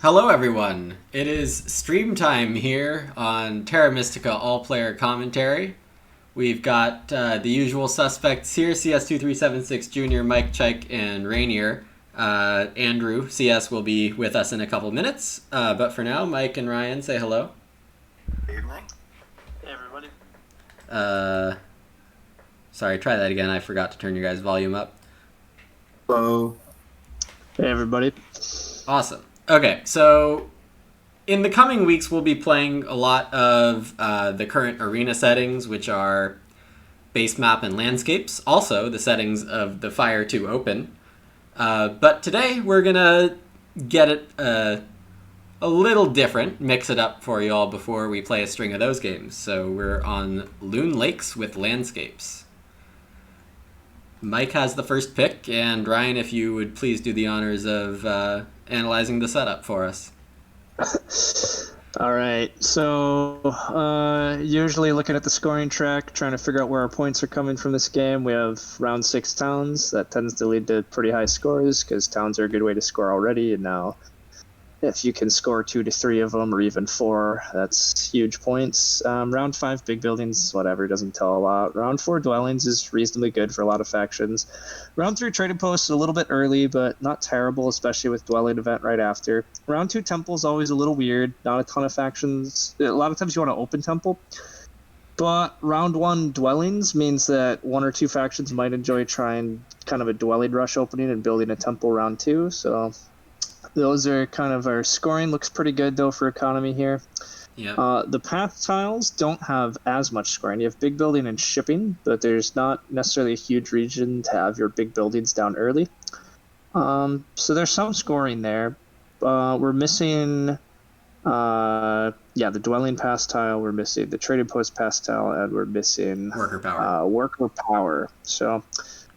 Hello, everyone. It is stream time here on Terra Mystica all-player commentary. We've got the usual suspects here: CS2376 Junior, Mike, Chike, and Rainier. Andrew, CS, will be with us in a couple minutes. But for now, Mike and Ryan, say hello. Good evening. Hey, everybody. Sorry, try that again. I forgot to turn your guys' volume up. Hello. Hey, everybody. Awesome. Okay, so in the coming weeks, we'll be playing a lot of the current arena settings, which are base map and landscapes. Also, the settings of the Fire 2 Open. But today, we're going to get it a little different, mix it up for you all before we play a string of those games. So we're on Loon Lakes with landscapes. Mike has the first pick, and Ryan, if you would please do the honors of analyzing the setup for us. All right, so usually looking at the scoring track, trying to figure out where our points are coming from this game. We have round 6 towns. That tends to lead to pretty high scores because towns are a good way to score already, and now if you can score 2 to 3 of them or even 4, that's huge points. Round 5, big buildings, whatever, doesn't tell a lot. Round 4, dwellings is reasonably good for a lot of factions. Round 3, trading posts a little bit early, but not terrible, especially with dwelling event right after. Round 2, temple's always a little weird. Not a ton of factions. A lot of times you want to open temple. But round 1 dwellings means that 1 or 2 factions might enjoy trying kind of a dwelling rush opening and building a temple round 2, so those are kind of our scoring. Looks pretty good, though, for economy here. Yeah. The path tiles don't have as much scoring. You have big building and shipping, but there's not necessarily a huge region to have your big buildings down early. So there's some scoring there. We're missing, the dwelling pass tile. We're missing the trading post pass tile, and we're missing Worker power. Worker power. So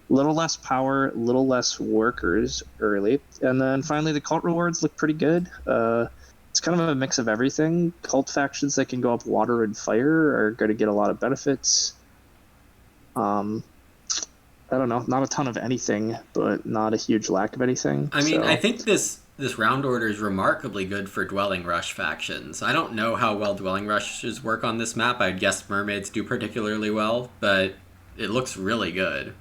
a little less power, a little less workers early. And then finally, the cult rewards look pretty good. It's kind of a mix of everything. Cult factions that can go up water and fire are going to get a lot of benefits. I don't know, not a ton of anything, but not a huge lack of anything. I mean, I think this round order is remarkably good for Dwelling Rush factions. I don't know how well Dwelling Rushes work on this map. I'd guess Mermaids do particularly well, but it looks really good.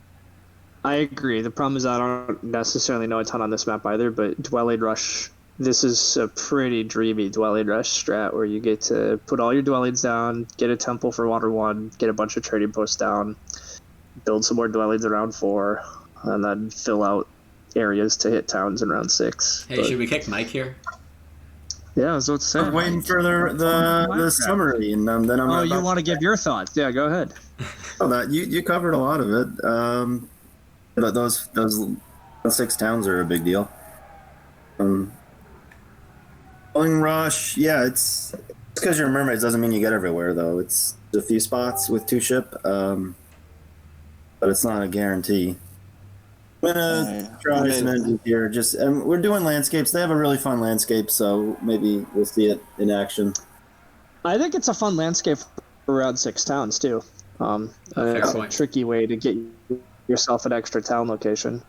I agree. The problem is I don't necessarily know a ton on this map either, but Dwelling Rush, this is a pretty dreamy Dwelling Rush strat where you get to put all your dwellings down, get a temple for Water 1, get a bunch of trading posts down, build some more dwellings around 4, and then fill out areas to hit towns in round 6. Hey, should we kick Mike here? Yeah, I was about to say. I'm waiting for the summary, and then I'm. Oh, you want to give your thoughts? Yeah, go ahead. Oh, that you covered a lot of it. But those 6 towns are a big deal. Dwelling Rush, yeah, it's because you're mermaids doesn't mean you get everywhere though. It's a few spots with 2 ship, but it's not a guarantee. I'm gonna try some engines here. We're doing landscapes. They have a really fun landscape, so maybe we'll see it in action. I think it's a fun landscape for round 6 towns too. It's a tricky way to get yourself an extra town location.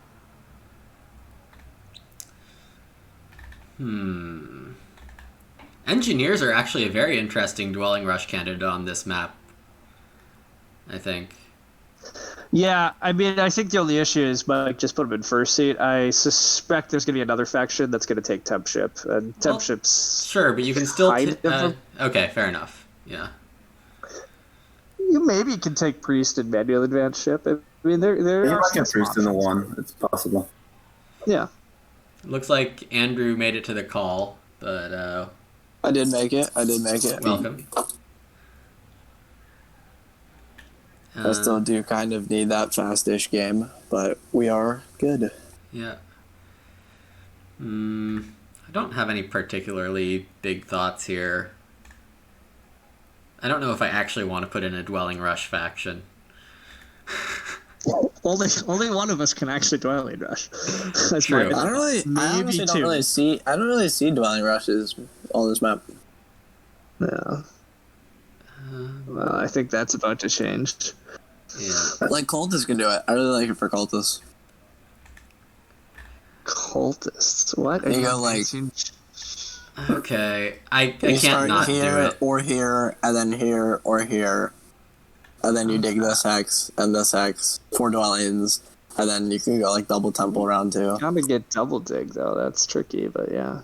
Engineers are actually a very interesting Dwelling Rush candidate on this map, I think. Yeah, I mean, I think the only issue is Mike just put him in first seat. I suspect there's going to be another faction that's going to take temp ship, and temp ship's sure, but you can still okay, fair enough. Yeah, you maybe can take priest and manual advanced ship. I mean, there You are might get priest in the 1. It's possible. Yeah. Looks like Andrew made it to the call, but I did make it. welcome. I still do kind of need that fast-ish game, but we are good. Yeah. I don't have any particularly big thoughts here. I don't know if I actually want to put in a Dwelling Rush faction. Only one of us can actually dwelling rush. That's True. my- I honestly don't really see dwelling rushes on this map. Yeah. Well, I think that's about to change. Yeah. Like Cultists can do it. I really like it for Cultists. Cultists? What? You go like Okay, I You can't start not do here it. or here, and then here or here, and then you dig this hex and this hex, 4 dwellings, and then you can go like double temple round 2. Gotta get double dig though. That's tricky, but yeah.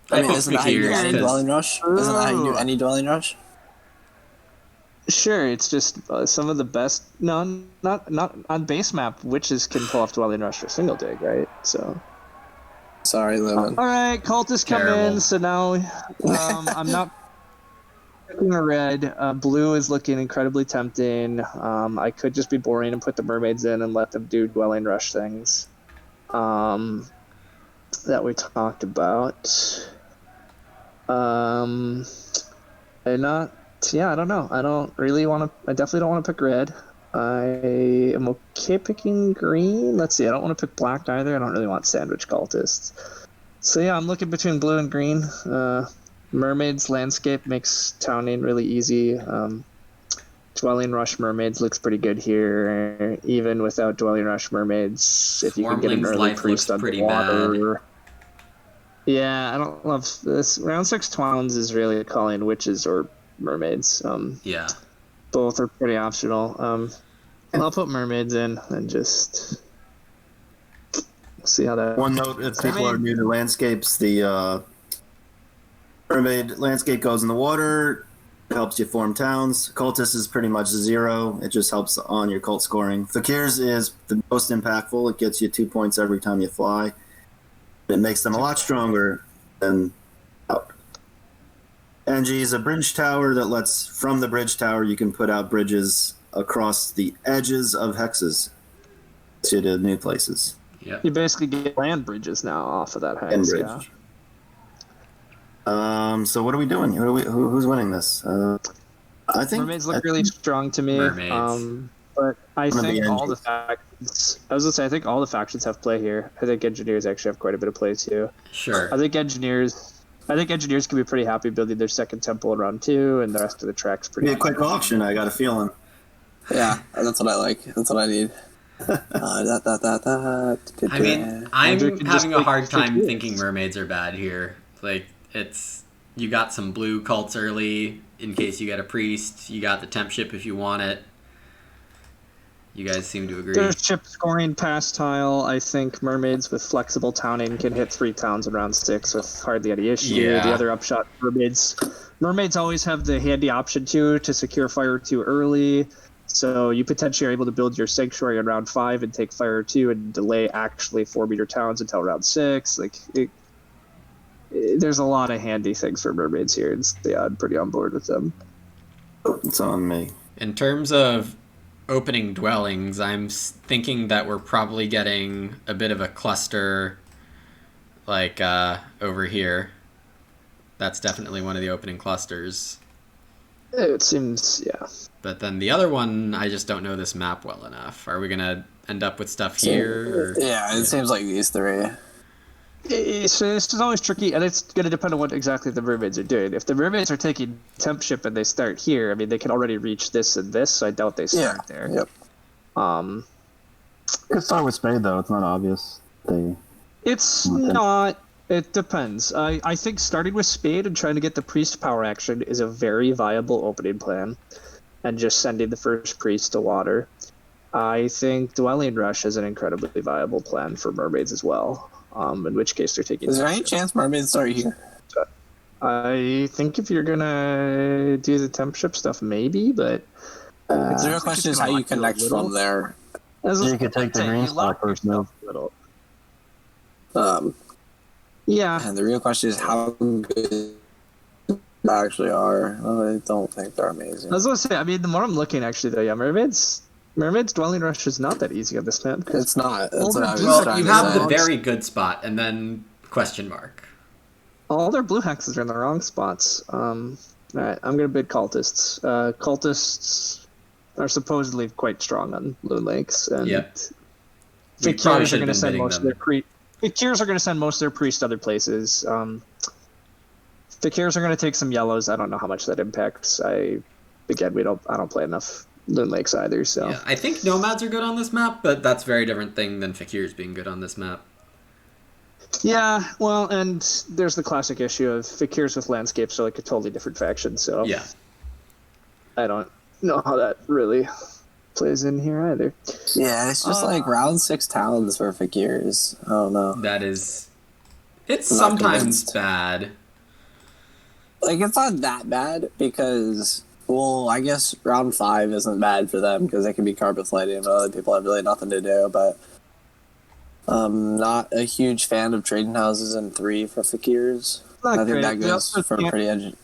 I mean, picked isn't that how you do Fakirs any 'cause- dwelling rush? Isn't that how you do Ooh. any dwelling rush? Sure, it's just some of the best. No, not on base map. Witches can pull off dwelling rush or single dig, right? So. Sorry, Lewin. All right, cultists come Terrible. in. So now, I'm not picking a red. Blue is looking incredibly tempting. I could just be boring and put the mermaids in and let them do dwelling rush things. That we talked about. And not. Yeah, I don't know. I don't really want to. I definitely don't want to pick red. I am okay picking green. Let's see. I don't want to pick black either. I don't really want sandwich cultists. So yeah, I'm looking between blue and green. Mermaids landscape makes towning really easy. Dwelling rush mermaids looks pretty good here. Even without dwelling rush mermaids, if you can get an Swarmling's early life priest looks pretty underwater. Yeah, I don't love this. Round 6 Twowns is really calling witches or mermaids. Yeah. Both are pretty optional. I'll put mermaids in and just see how that. One note: if people are new to landscapes, the mermaid landscape goes in the water, helps you form towns. Cultist is pretty much 0. It just helps on your cult scoring. Fakirs is the most impactful. It gets you 2 points every time you fly. It makes them a lot stronger than out. Engie is a bridge tower that lets, from the bridge tower, you can put out bridges across the edges of hexes to the new places. Yeah. You basically get land bridges now off of that hex. And bridge. Yeah. So what are we doing? Who's winning this? I think Mermaids look really strong to me. Mermaids. But I Gonna think be all the Engie. factions. I was gonna say I think all the factions have play here. I think engineers actually have quite a bit of play too. Sure. I think engineers can be pretty happy building their second temple in round 2, and the rest of the track's pretty. Be a quick auction. I got a feeling. Yeah, that's what I like. That's what I need. I mean, I'm Andrew can having just a hard take time Fakirs. thinking mermaids are bad here. Like, you got some blue cults early in case you get a priest. You got the temp ship if you want it. You guys seem to agree. Their ship scoring pass tile. I think mermaids with flexible towning can hit 3 towns in round 6 with hardly any issue. Yeah. The other upshot, mermaids always have the handy option to secure fire 2 early. So you potentially are able to build your sanctuary in round 5 and take fire 2 and delay actually 4-meter towns until round 6. There's a lot of handy things for mermaids here, and yeah, I'm pretty on board with them. It's on me. In terms of opening dwellings, I'm thinking that we're probably getting a bit of a cluster, like over here. That's definitely one of the opening clusters. It seems, yeah. But then the other one, I just don't know this map well enough. Are we gonna end up with stuff here? Or... Yeah, it seems like these 3. It's just always tricky, and it's going to depend on what exactly the mermaids are doing. If the mermaids are taking temp ship and they start here, I mean, they can already reach this and this, so I doubt they start there. Yep. You can start with spade though. It's not obvious. It's not. It depends. I think starting with spade and trying to get the priest power action is a very viable opening plan, and just sending the first priest to water. I think dwelling rush is an incredibly viable plan for mermaids as well. In which case they're taking. Is there any chance mermaids start here? I think if you're gonna do the temp ship stuff, maybe, but The real question is how you connect from there. You could take the green spot first move. Yeah, And the real question is how good they actually are. I don't think they're amazing. I was gonna say. I mean, the more I'm looking, actually, though, yeah, mermaids dwelling rush is not that easy on this map. It's not. That's what I was Well, trying you to have say. the very good spot, and then question mark. All their blue hexes are in the wrong spots. All right, I'm gonna bid cultists. Cultists are supposedly quite strong on Loon Lakes, and Yep. We probably Fakirs are should have gonna been send bidding most of them. their Fakirs are gonna send most of their priests other places. Fakirs are gonna take some yellows. I don't know how much that impacts. I don't play enough Loon Lakes either. So Yeah, I think nomads are good on this map, but that's a very different thing than fakirs being good on this map. Yeah, well, and there's the classic issue of Fakirs with landscapes are like a totally different faction, so Yeah. I don't know how that really plays in here either. Yeah, it's just like round 6 towns for Fakirs. I don't know. That is... It's I'm not sometimes convinced. bad. Like, it's not that bad because, well, I guess round 5 isn't bad for them because they can be carpet flighting and other people have really nothing to do, but not a huge fan of trading houses in 3 for Fakirs. Not I think great. that They goes also for can't- pretty edgy.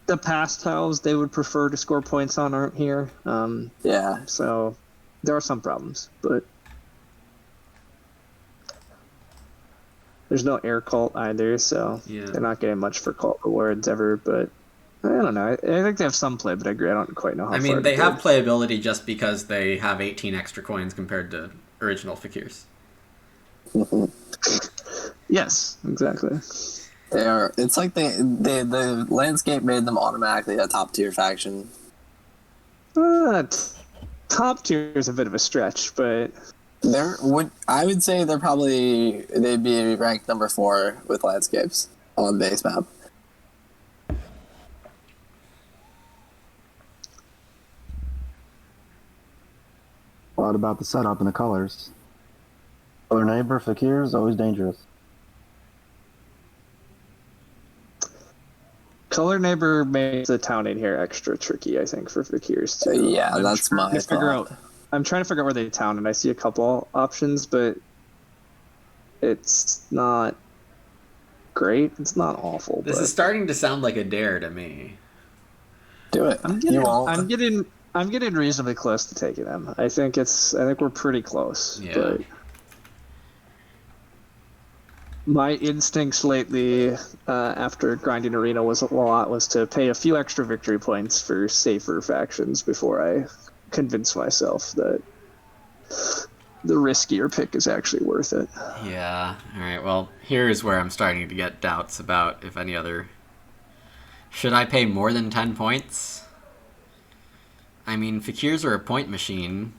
The past tiles they would prefer to score points on aren't here, Yeah. so there are some problems, but there's no air cult either, so Yeah. they're not getting much for cult rewards ever, but I don't know. I think they have some play, but I agree. I don't quite know how I far mean, to they go. have playability just because they have 18 extra coins compared to original Fakirs. Yes, exactly. They are. It's like the landscape made them automatically a top tier faction. Top tier is a bit of a stretch, but I would say they'd be ranked number 4 with landscapes on base map. A lot about the setup and the colors. Color neighbor Fakir is always dangerous. color neighbor makes the town in here extra tricky, I think, for Fakirs too. Yeah, that's my thought. I'm trying to figure out where they town, and I see a couple options, but it's not great. It's not awful. This is starting to sound like a dare to me. Do it. I'm getting reasonably close to taking them. I think we're pretty close. Yeah. But my instincts lately, after grinding arena was to pay a few extra victory points for safer factions before I convince myself that the riskier pick is actually worth it. Yeah. All right. Well, here's where I'm starting to get doubts about if any other. Should I pay more than 10 points? I mean, Fakirs are a point machine.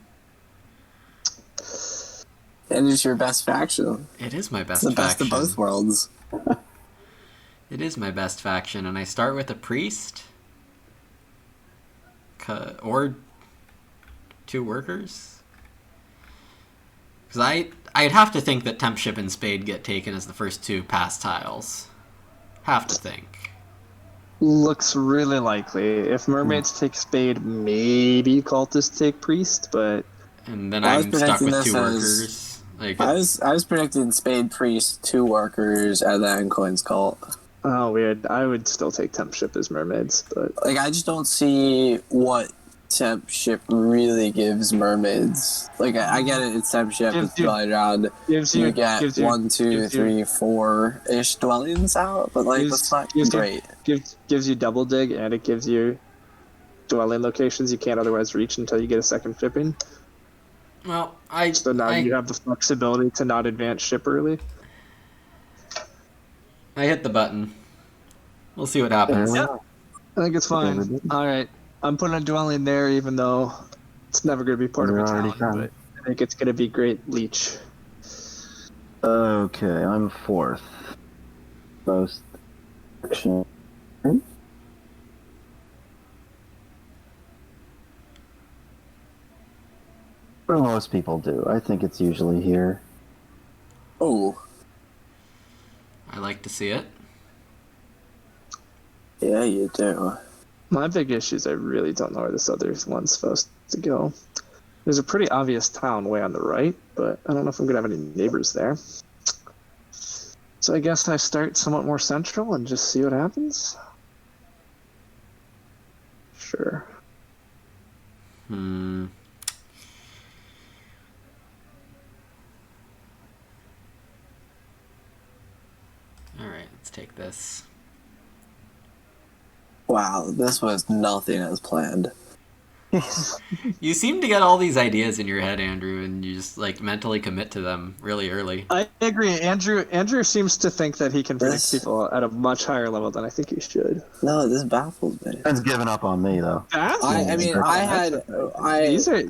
And it's your best faction. It is my best It's the best faction. of both worlds. It is my best faction, and I start with a priest? Or 2 workers? Because I'd have to think that Temp Ship and Spade get taken as the first 2 pass tiles. Have to think. Looks really likely. If mermaids take spade, maybe cultists take priest, but And then I was I'm stuck with predicting 2 this workers. Like, I was predicting Spade Priest, 2 workers, and then Coins Cult. oh weird. I would still take temp ship as mermaids, but Like, I just don't see what Temp Ship really gives mermaids. Like, I get it, it's Temp Ship, Gives it's you- dwelling around. gives You you get gives you- 1, 2, gives you- 3, 4-ish dwellings out, but like, Gives- that's not gives you- great. gives you double dig, and it gives you dwelling locations you can't otherwise reach until you get a second shipping. well, So now you have the flexibility to not advance ship early. I hit the button. We'll see what happens. Yeah. I think it's fine. All right, I'm putting a dwelling there, even though it's never going to be part of a You're already town. done. But I think it's going to be great leech. Okay, I'm 4th. Most action. What do most people do? I think it's usually here. Oh, I like to see it. yeah, you do. My big issue is I really don't know where this other one's supposed to go. There's a pretty obvious town way on the right, but I don't know if I'm going to have any neighbors there. So I guess I start somewhat more central and just see what happens. Sure. Alright, let's take this. Wow, this was nothing as planned. You seem to get all these ideas in your head, Andrew, and you just like mentally commit to them really early. I agree. Andrew seems to think that he can predict This- people at a much higher level than I think he should. No, this baffles me. Ben's given up on me, though. I mean,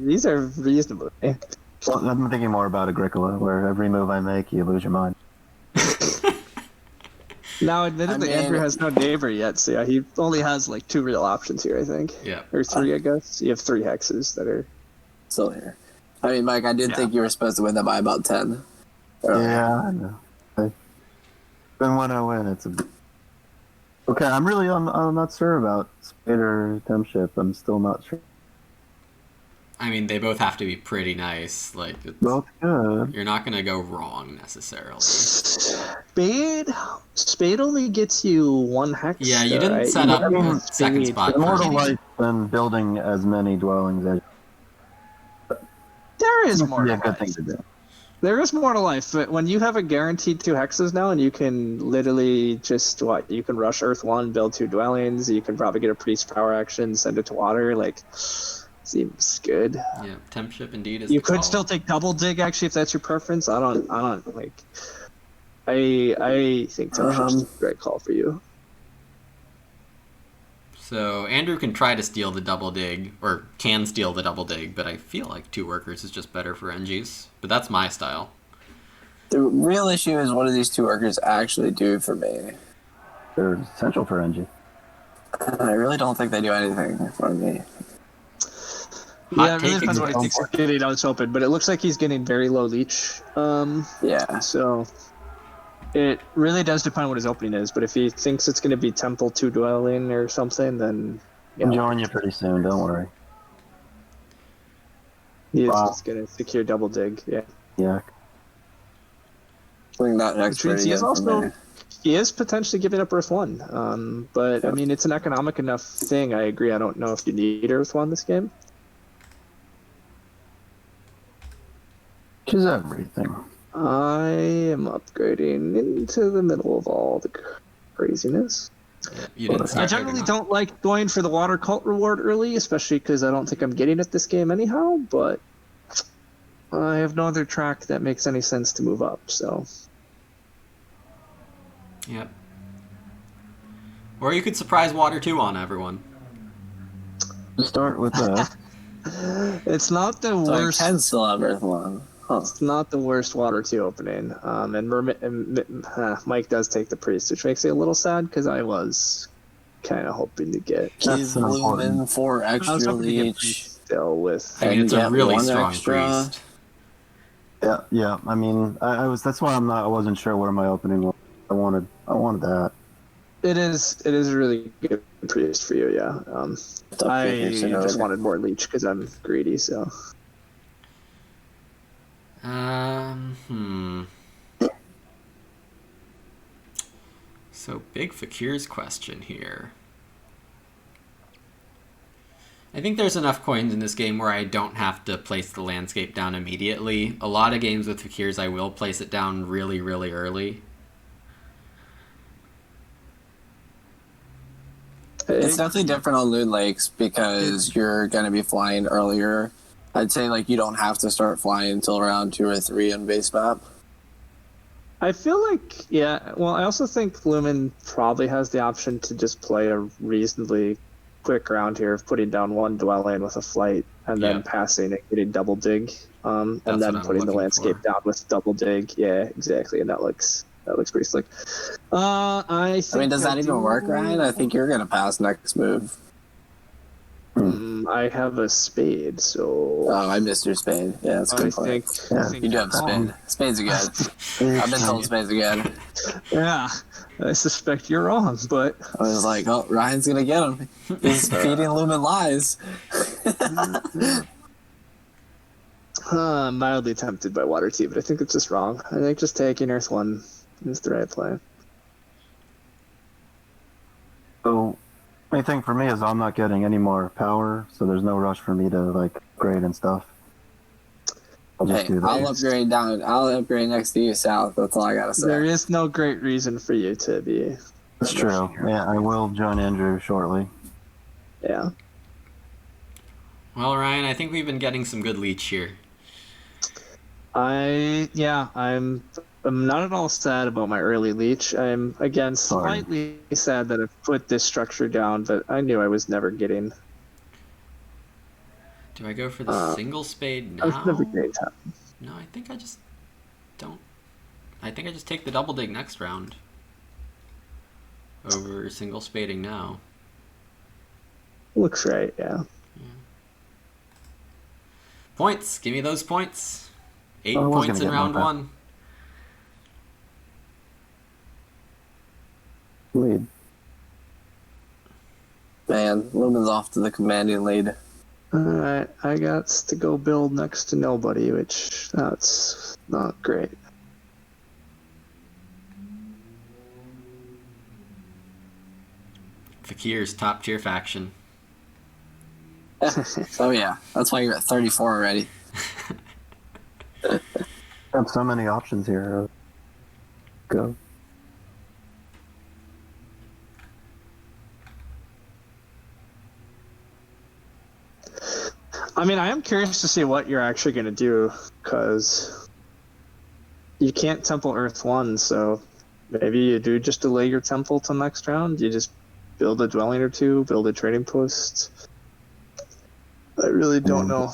These are reasonable. Well, I'm thinking more about Agricola, where every move I make, you lose your mind. Now, admittedly, I mean- Andrew has no neighbor yet, so yeah, he only has like 2 real options here, I think. Yeah. Or 3, I guess. You have 3 hexes that are... Still here. I mean, Mike, I did think you were supposed to win that by about 10. Yeah, I know. Then when I win, it's a... Okay, I'm not sure about Spade or Temship. I'm still not sure. I mean, they both have to be pretty nice. Like, Both good. you're not gonna go wrong necessarily. Spade only gets you 1 hex. Yeah, you though, didn't right? set up You a don't second need spot to- More to for life than building as many dwellings as There is would more be to a good life. thing to do. There is more to life, but when you have a guaranteed 2 hexes now, and you can literally just you can rush Earth 1, build 2 dwellings, you can probably get a priest power action, send it to water, like, seems good. Yeah, temp ship indeed is You the could call. still take double dig actually if that's your preference. I don't like. I think temp ship's a great call for you. So Andrew can try to steal the double dig, or can steal the double dig, but I feel like 2 workers is just better for NGs. But that's my style. The real issue is what do these 2 workers actually do for me? They're essential for NG. I really don't think they do anything for me. Yeah, it really take depends what he thinks he's getting out open, but it looks like he's getting very low leech. Yeah. So it really does depend what his opening is, but if he thinks it's going to be Temple 2 Dwelling or something, then I'll join you pretty soon, don't worry. he is Wow. just going to secure double dig. Yeah. Yeah. I think that next Which means he is pretty good for also me. he is potentially giving up Earth 1. But I mean, it's an economic enough thing. I agree. I don't know if you need Earth 1 this game. Which is everything. I am upgrading into the middle of all the craziness. Yeah, you didn't I start generally big enough. don't like going for the water cult reward early, especially because I don't think I'm getting it this game anyhow, but I have no other track that makes any sense to move up, so... Yep. Or you could surprise water 2 on everyone. Start with that. It's not the So I worst... can still have Earth 1. Huh. It's not the worst water 2 opening. Mike does take the priest, which makes me a little sad because I was kind of hoping to get... Give an Lumen 4 I was extra hoping to get priest leech. still with... I mean, And it's a get really 1 strong extra. priest. Yeah. I mean, I was. That's why I wasn't sure where my opening was. I wanted that. It is a really good priest for you, yeah. I just wanted more leech because I'm greedy, so... So big Fakir's question here. I think there's enough coins in this game where I don't have to place the landscape down immediately. A lot of games with Fakirs, I will place it down really, really early. It's definitely different on Loon Lakes because you're going to be flying earlier. I'd say like you don't have to start flying until around 2 or 3 on base map. I feel like, yeah, well, I also think Lumen probably has the option to just play a reasonably quick round here of putting down 1 dwelling with a flight and then passing and getting double dig, and That's then what I'm putting the looking landscape for. down with double dig. Yeah, exactly, and that looks pretty slick. I think does that even work, Ryan? I think you're going to pass next move. I have a spade, so Oh, I missed your spade. Yeah, that's a I good point. think You do have spade. Spades are good. I've been told spades are good. Yeah, I suspect you're wrong, but I was like, oh, Ryan's going to get him. He's feeding Lumen lies. I'm mildly tempted by water tea, but I think it's just wrong. I think just taking Earth 1 is the right play. So, main thing for me is I'm not getting any more power, so there's no rush for me to like upgrade and stuff. I'll just Hey, do that. I'll upgrade down. I'll upgrade next to you south. That's all I got to say. There is no great reason for you to be. That's true. Yeah, I will join Andrew shortly. Yeah. Well, Ryan, I think we've been getting some good leech here. I'm not at all sad about my early leech. I'm again slightly sad that I've put this structure down, but I knew I was never getting. Do I go for the single spade now? I was never getting top. No, I think I just don't. I think I just take the double dig next round. over single spading now. Looks right, yeah. Points. Give me those points. 8 I was points gonna in get round more. 1. Lead. Man, Lumen's off to the commanding lead. Alright, I got to go build next to nobody, which that's not great. Fakir's top tier faction. Oh yeah, that's why you're at 34 already. I have so many options here. Go. I mean, I am curious to see what you're actually going to do, because you can't temple Earth 1, so maybe you do just delay your temple till next round. You just build a dwelling or two, build a trading post. I really don't know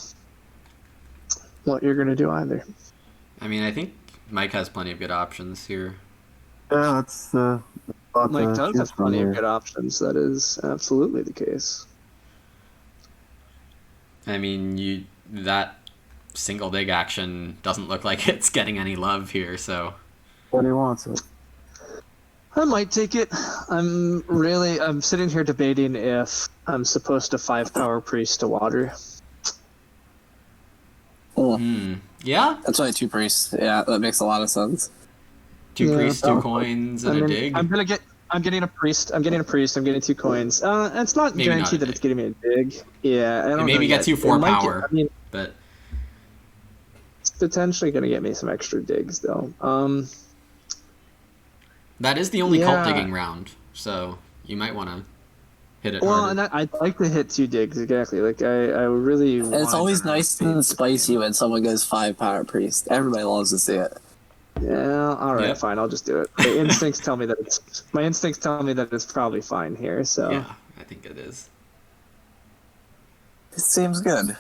what you're going to do either. I mean, I think Mike has plenty of good options here. Yeah, that's Mike does have plenty of good options. That is absolutely the case. I mean, that single dig action doesn't look like it's getting any love here, so... What he wants it. I might take it. I'm sitting here debating if I'm supposed to 5-power priest to water. Yeah? That's only 2 priests. Yeah, that makes a lot of sense. 2 Yeah. priests, 2 coins, and a dig? I'm getting a priest. I'm getting 2 coins. It's not Maybe guaranteed not a that it's dig. getting me a dig. Yeah, I don't It know maybe yet. gets you It 4 might power, but... it's potentially going to get me some extra digs, though. That is the only cult Yeah. digging round, so you might want to hit it Well, harder. and I'd like to hit 2 digs, exactly. Like, I really And it's always nice and spicy when someone goes 5-power priest. Everybody loves to see it. Yeah, all right, Yep. fine. I'll just do it. My instincts tell me that it's probably fine here. So Yeah, I think it is. It seems good.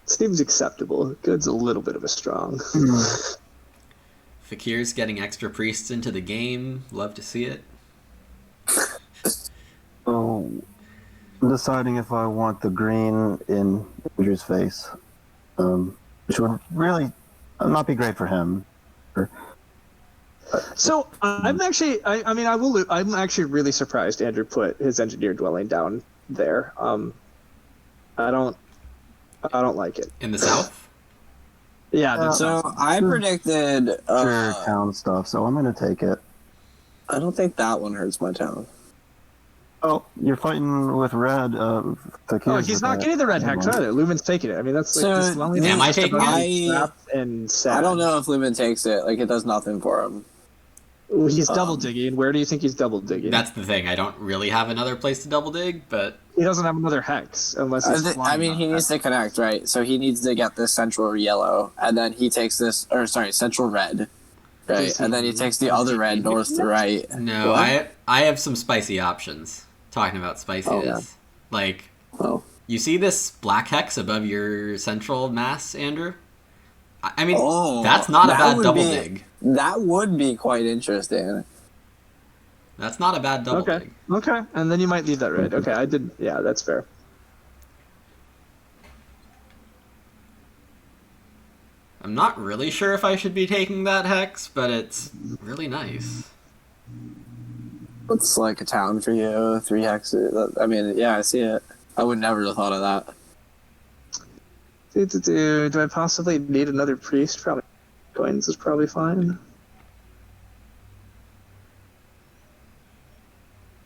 seems acceptable. Good's a little bit of a strong. Fakir's getting extra priests into the game. Love to see it. So, I'm deciding if I want the green in Andrew's face, which would really not be great for him. So I'm actually, I'm actually really surprised Andrew put his engineer dwelling down there. I don't like it. In the south? Yeah. That's So I predicted. Sure, town stuff. So I'm gonna take it. I don't think that one hurts my town. Oh, you're fighting with red. Oh, he's not getting the red hex either. Lumen's taking it. I mean, that's like So, this dwelling. am I is just taking about it? trapped and sad. I don't know if Lumen takes it. Like, it does nothing for him. Ooh, he's double digging. Where do you think he's double digging? That's the thing. I don't really have another place to double dig, but He doesn't have another hex unless he's I flying mean, on he needs that. to connect, right? So he needs to get this central yellow, and then he takes this, or sorry, central red, right? Does And then he he- takes the other red north to right. no, What? I have some spicy options. Talking about spiciness. yeah. Like, Oh, you see this black hex above your central mass, Andrew? I mean, Oh, that's not a that bad would double be- dig. that would be quite interesting. That's not a bad double Okay. dig. Okay. And then you might leave that red. Okay, I did. Yeah, that's fair. I'm not really sure if I should be taking that hex, but it's really nice. It's like a town for you, 3 hexes. I mean, yeah, I see it. I would never have thought of that. Do I possibly need another priest? Probably. Coins is probably fine.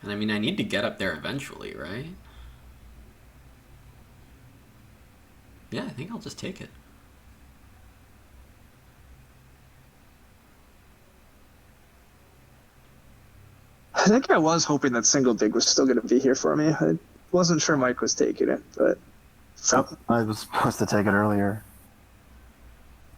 And I mean, I need to get up there eventually, right? Yeah, I think I'll just take it. I think I was hoping that single dig was still going to be here for me. I wasn't sure Mike was taking it, but I was supposed to take it earlier.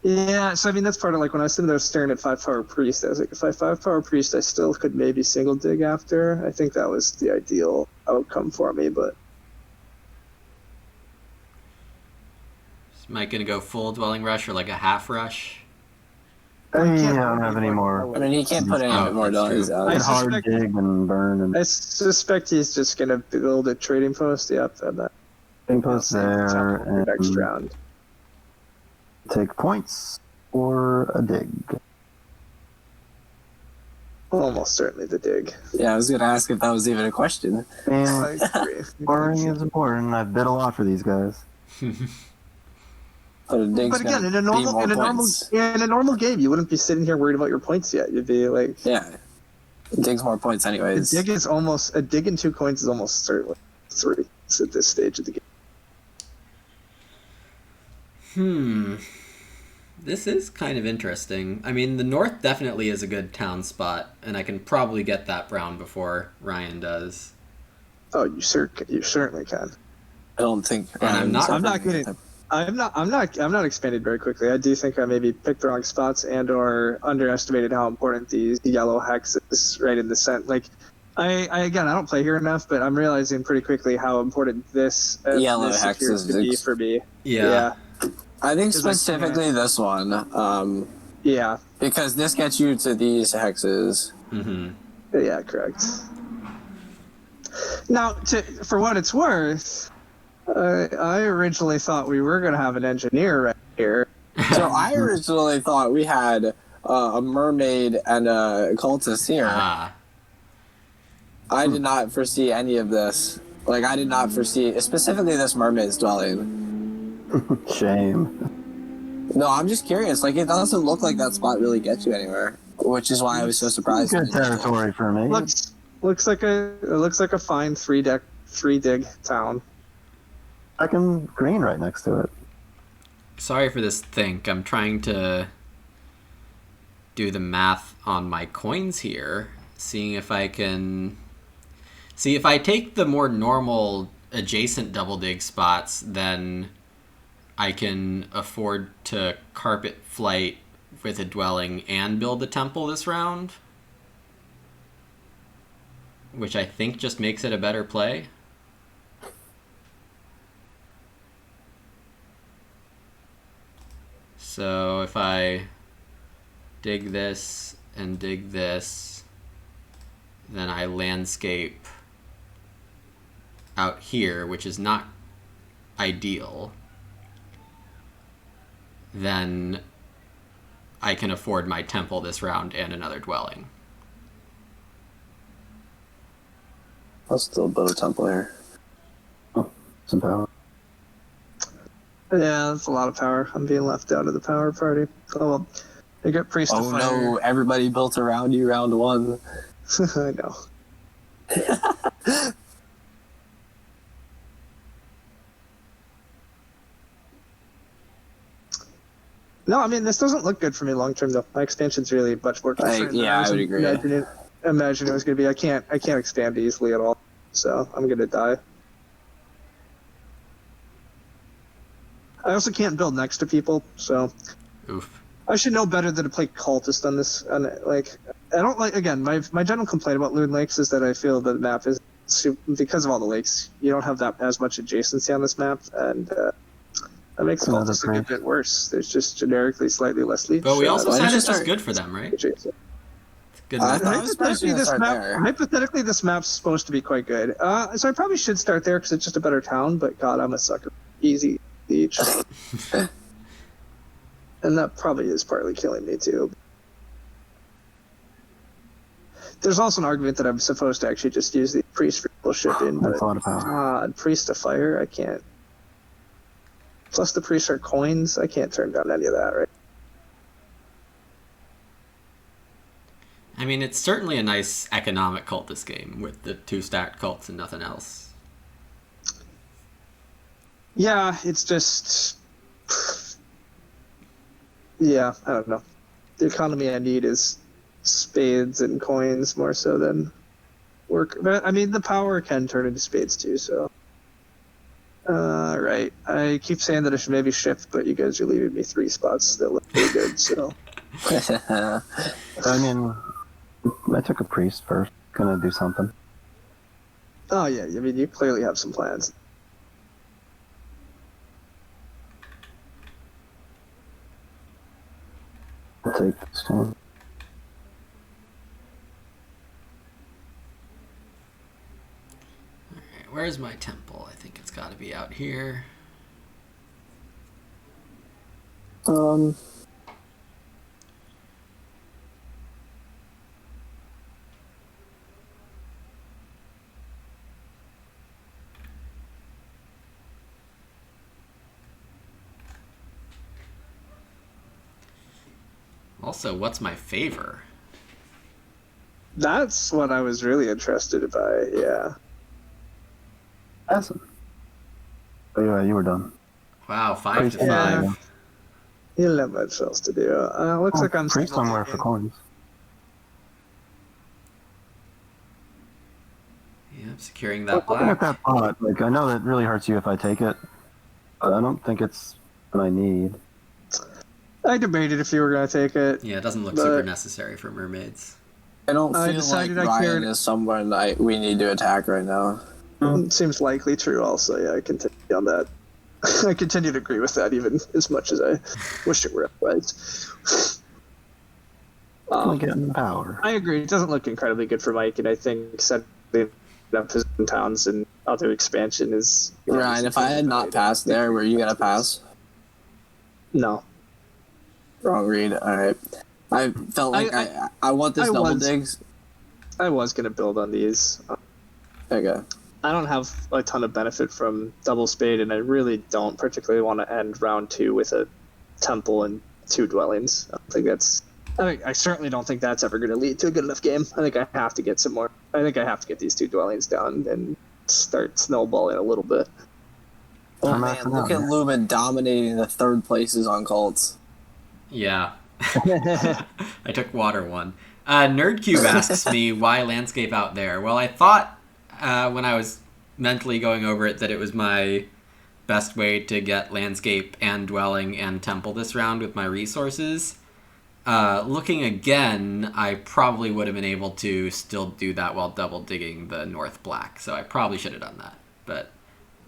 yeah. So I mean, that's part of like when I was sitting there staring at 5-power priest. I was like, if I 5-power priest, I still could maybe single dig after. I think that was the ideal outcome for me, but Is Mike gonna go full dwelling rush or like a half rush? I don't have any more. I mean, he can't put any Oh, more that's dwellings true. down. I Hit hard suspect- dig and burn and I suspect he's just gonna build a trading post. Yep, and that. post there For next and round. take points or a dig. Almost certainly the dig. Yeah, I was gonna ask if that was even a question. And I agree. scoring is important. I've bid a lot for these guys. But, a dig's But again, gonna in a be normal more in a normal points. in a normal game, you wouldn't be sitting here worried about your points yet. You'd be like, Yeah, dig's more points a anyways. dig and 2 coins is almost certainly 3 at this stage of the game. This is kind of interesting. I mean, the north definitely is a good town spot, and I can probably get that round before Ryan does. Oh, you certainly can. I don't think. And I'm not- I'm not getting. I'm not expanding very quickly. I do think I maybe picked the wrong spots and or underestimated how important these yellow hexes right in the center. Like, I don't play here enough, but I'm realizing pretty quickly how important this Yellow this appears hexes to be is- for me. Yeah. I think 'Cause I specifically this one, Yeah, because this gets you to these hexes. yeah, correct. Now, for what it's worth, I originally thought we were going to have an engineer right here. So I originally thought we had a mermaid and a cultist here. Ah. I did not foresee any of this. Like, I did not foresee, specifically this mermaid's dwelling. Shame. No, I'm just curious. Like, it doesn't look like that spot really gets you anywhere, which is why I was so surprised. Good territory for me. Looks like a fine 3 dig town. Second green right next to it. Sorry for this think. I'm trying to do the math on my coins here, seeing if I can... See, if I take the more normal adjacent double dig spots, then I can afford to carpet flight with a dwelling and build a temple this round, which I think just makes it a better play. So if I dig this and dig this, then I landscape out here, which is not ideal, then I can afford my temple this round and another dwelling. I'll still build a temple here. Some power. Yeah, that's a lot of power. I'm being left out of the power party. Oh well. They got priest of Oh fire. no, everybody built around you round one. I know. No, I mean, this doesn't look good for me long term though. My expansion's really much more different. than yeah, I would agree. Imagine it was gonna be. I can't expand easily at all. So I'm gonna die. I also can't build next to people, so Oof. I should know better than to play cultist on this. Like, I don't like. Again, my general complaint about Loon Lakes is that I feel the map is because of all the lakes. You don't have that as much adjacency on this map, and that makes cultist a good bit worse. There's just generically slightly less leech. But we also why said don't you it's just start- good for them, right? adjacent. Good I math. thought- was supposed to start there. Hypothetically, this map's supposed to be quite good. So I probably should start there because it's just a better town. But God, I'm a sucker. Easy leech. And that probably is partly killing me too. There's also an argument that I'm supposed to actually just use the priest for bullshit in, but That's a lot of power. God, priest of fire, I can't. Plus the priests are coins, I can't turn down any of that, right? I mean, it's certainly a nice economic cultist game with the 2 stacked cults and nothing else. Yeah, it's just... Yeah, I don't know. The economy I need is spades and coins more so than work. But, I mean, the power can turn into spades too, so... right. I keep saying that I should maybe shift, but you guys are leaving me 3 spots that look pretty good, so... I mean, I took a priest first. Gonna do something. Oh, yeah, I mean, you clearly have some plans. I'll take this one. Alright, where's my temple? I think it's got to be out here. Also, what's my favor? That's what I was really interested by, yeah. Awesome. Oh, yeah, you were done. Wow, 5 to Yeah. 5. You don't have much else to do. Looks like I'm free still somewhere for coins. Yep, securing that Looking at black. that pot, like I know that really hurts you if I take it, but I don't think it's what I need. I debated if you were going to take it. Yeah, it doesn't look But- super necessary for mermaids. I don't I feel like decided I Ryan cared- is someone we need to attack right now. Seems likely true also, yeah, I continue on that. I continue to agree with that even as much as I wish it were otherwise. Only getting power. I agree, it doesn't look incredibly good for Mike, and I think setting up his own towns and other expansion is... Ryan, if I had not passed there, were you gonna pass? No. Wrong read. All right. I felt like I want this I double was- digs. I was going to build on these. Okay. I don't have a ton of benefit from double spade, and I really don't particularly want to end round 2 with a temple and 2 dwellings. I don't think that's... I certainly don't think that's ever going to lead to a good enough game. I think I have to get some more. I think I have to get these 2 dwellings down and start snowballing a little bit. Oh I'm man, maxing look out. at Lumen dominating the 3rd places on cults. Yeah. I took water one. Nerdcube asks me why landscape out there. Well, I thought when I was mentally going over it that it was my best way to get landscape and dwelling and temple this round with my resources. Looking again, I probably would have been able to still do that while double digging the north black, so I probably should have done that. But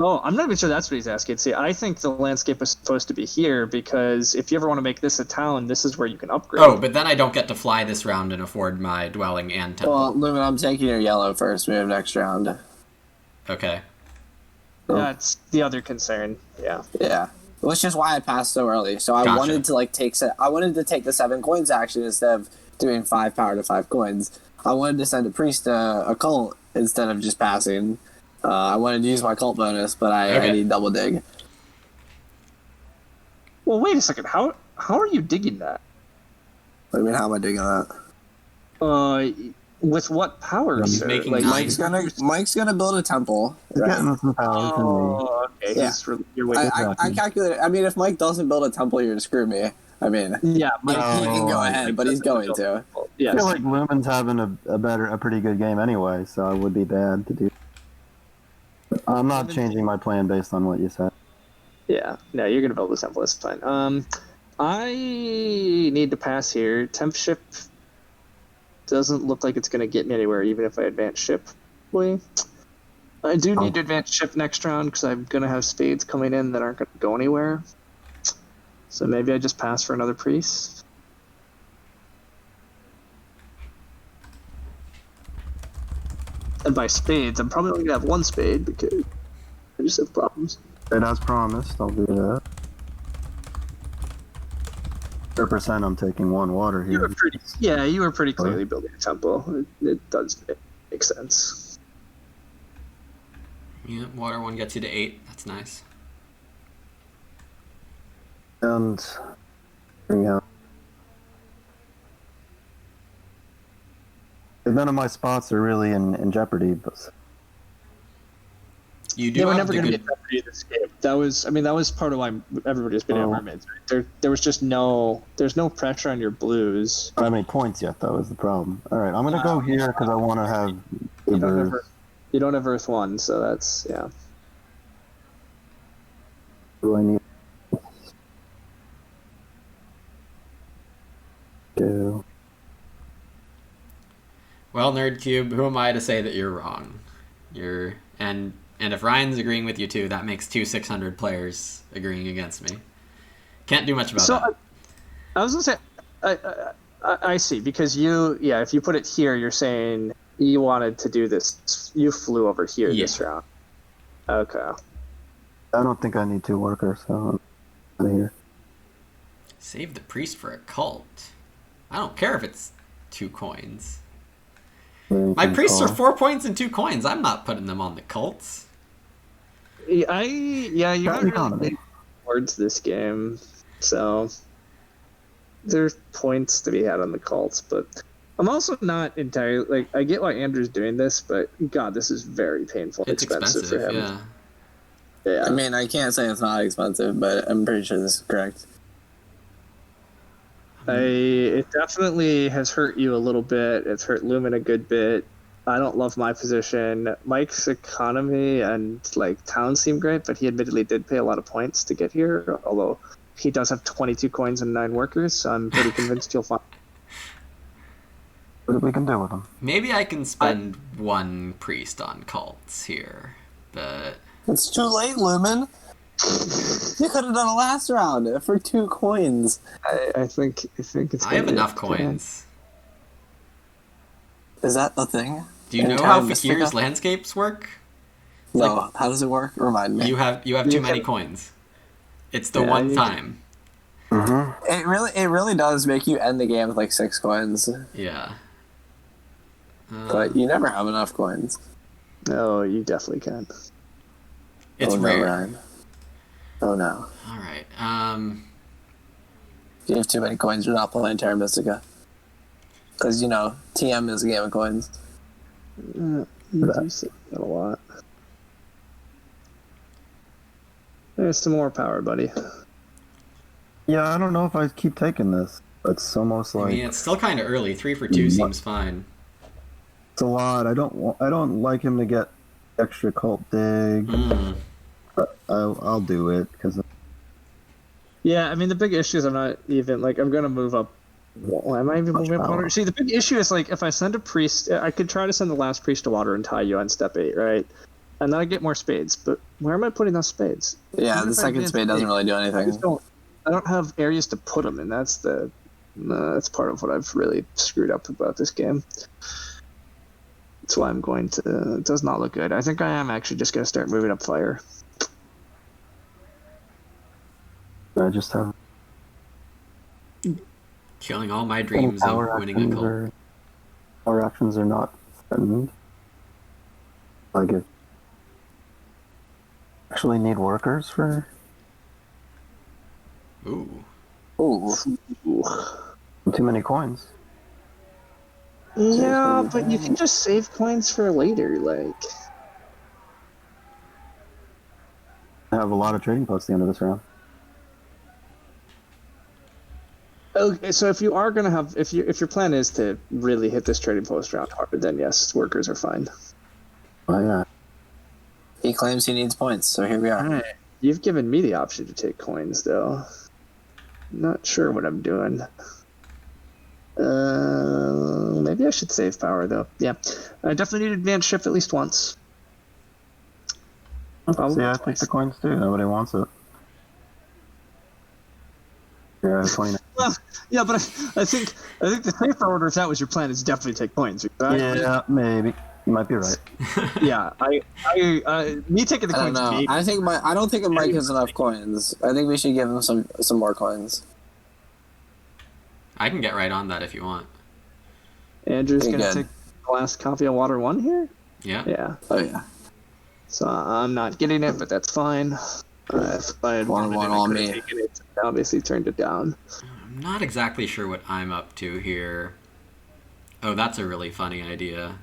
Oh, I'm not even sure that's what he's asking. See, I think the landscape is supposed to be here because if you ever want to make this a town, this is where you can upgrade. oh, but then I don't get to fly this round and afford my dwelling and temple. Well, Lumen, I'm taking your yellow first. We have next round. Okay. That's the other concern. Yeah. Yeah. Which is why I passed so early. So I Gotcha. wanted to I wanted to take the 7 coins action instead of doing 5 power to 5 coins. I wanted to send a priest to a cult instead of just passing. I wanted to use my cult bonus, but I Okay. need double dig. Well, wait a second. How are you digging that? What do you mean, how am I digging that? With what power? He's sir? making like, nine. Mike's gonna build a temple. He's getting some power from me. Oh, okay. Yeah. You're waiting. I calculated. I mean, if Mike doesn't build a temple, you're gonna screw me. I mean, Yeah, he Mike, can go ahead, but he's going to. I yes. feel like Lumen's having a pretty good game anyway, so it would be bad to do. I'm not changing my plan based on what you said. Yeah, no, you're gonna build a temple. It's fine. I need to pass here. Temp ship doesn't look like it's gonna get me anywhere, even if I advance ship. Boy, I do need to advance ship next round because I'm gonna have spades coming in that aren't gonna go anywhere. So maybe I just pass for another priest. And by spades, I'm probably only gonna have 1 spade because I just have problems. And as promised, I'll do that. 100% I'm taking 1 water You here. were pretty clearly building a temple. It does make sense. Yeah, water one gets you to 8. That's nice. And yeah. None of my spots are really in jeopardy, but You do Yeah, we're have never the going to good... get jeopardy in this game. That was part of why everybody's been at mermaids. Right? There was just there's no pressure on your blues. I don't have any points yet, though, is the problem. All right, I'm gonna go here because I want to have You don't the have you don't have Earth 1, so that's yeah. do I need to Well, Nerdcube, who am I to say that you're wrong? And if Ryan's agreeing with you too, that makes 2 600 players agreeing against me. Can't do much about that. I was gonna say, I see, because if you put it here, you're saying you wanted to do this. You flew over here this round. Okay. I don't think I need 2 workers, so I'm out of here. Save the priest for a cult. I don't care if it's 2 coins. My priests are 4 points and 2 coins. I'm not putting them on the cults. You haven't really made towards this game, so there's points to be had on the cults, but I'm also not entirely like I get why Andrew's doing this, but God, this is very painful. It's expensive for him. Yeah. I mean, I can't say it's not expensive, but I'm pretty sure this is correct. It definitely has hurt you a little bit. It's hurt Lumen a good bit. I don't love my position. Mike's economy and like town seem great, but he admittedly did pay a lot of points to get here, although he does have 22 coins and 9 workers, so I'm pretty convinced he'll find. What we can do with them? Maybe I can spend 1 priest on cults here, but It's too late, Lumen. You could have done a last round for 2 coins. I think it's. I have enough coins. Is that the thing? Do you know how Fakir's landscapes work? No. Like, how does it work? Remind me. You have too many coins. It's the one time. Mm-hmm. It really does make you end the game with like 6 coins. Yeah. But you never have enough coins. No, you definitely can. It's rare. No, oh no. Alright. If you have too many coins, you're not playing Terra Mystica. Because, TM is a game of coins. You do say that a lot. There's some more power, buddy. Yeah, I don't know if I keep taking this. It's almost like... I mean, it's still kind of early. 3 for 2 seems fine. It's a lot. I don't like him to get extra cult dig. But I'll do it, because... Yeah, I mean, the big issue is I'm not even... Like, I'm going to move up... Well, am I even moving up water? See, the big issue is, like, if I send a priest... I could try to send the last priest to water and tie you on step 8, right? And then I get more spades. But where am I putting those spades? Yeah, Even the if I second advance spade doesn't really do anything. I don't have areas to put them in. That's part of what I've really screwed up about this game. That's why I'm going to... It does not look good. I think I am actually just going to start moving up fire. I just have... Killing all my dreams of winning a cult. Our actions are not threatened. Like it... Actually need workers for... Ooh. Too many coins. Yeah, but you can just save coins for later, like... I have a lot of trading posts at the end of this round. Okay, so if you are gonna have, if your plan is to really hit this trading post round hard, then yes, workers are fine. Oh yeah. He claims he needs points, so here we are. Alright. You've given me the option to take coins, though. Not sure what I'm doing. Maybe I should save power, though. Yeah, I definitely need advanced shift at least once. See, I take the coins too. Nobody wants it. Yeah, 29. Well, yeah, but I think the safer order, if that was your plan, is definitely take coins. Right? Yeah, maybe. You might be right. Yeah, me taking the coins. I don't know. I don't think Mike has enough coins. I think we should give him some more coins. I can get right on that if you want. Andrew's gonna take the last copy of Water 1 here? Yeah? Yeah. Oh, yeah. So I'm not getting it, but that's fine. If I had wanted it, I could have taken it. I obviously turned it down. I'm not exactly sure what I'm up to here. Oh, that's a really funny idea.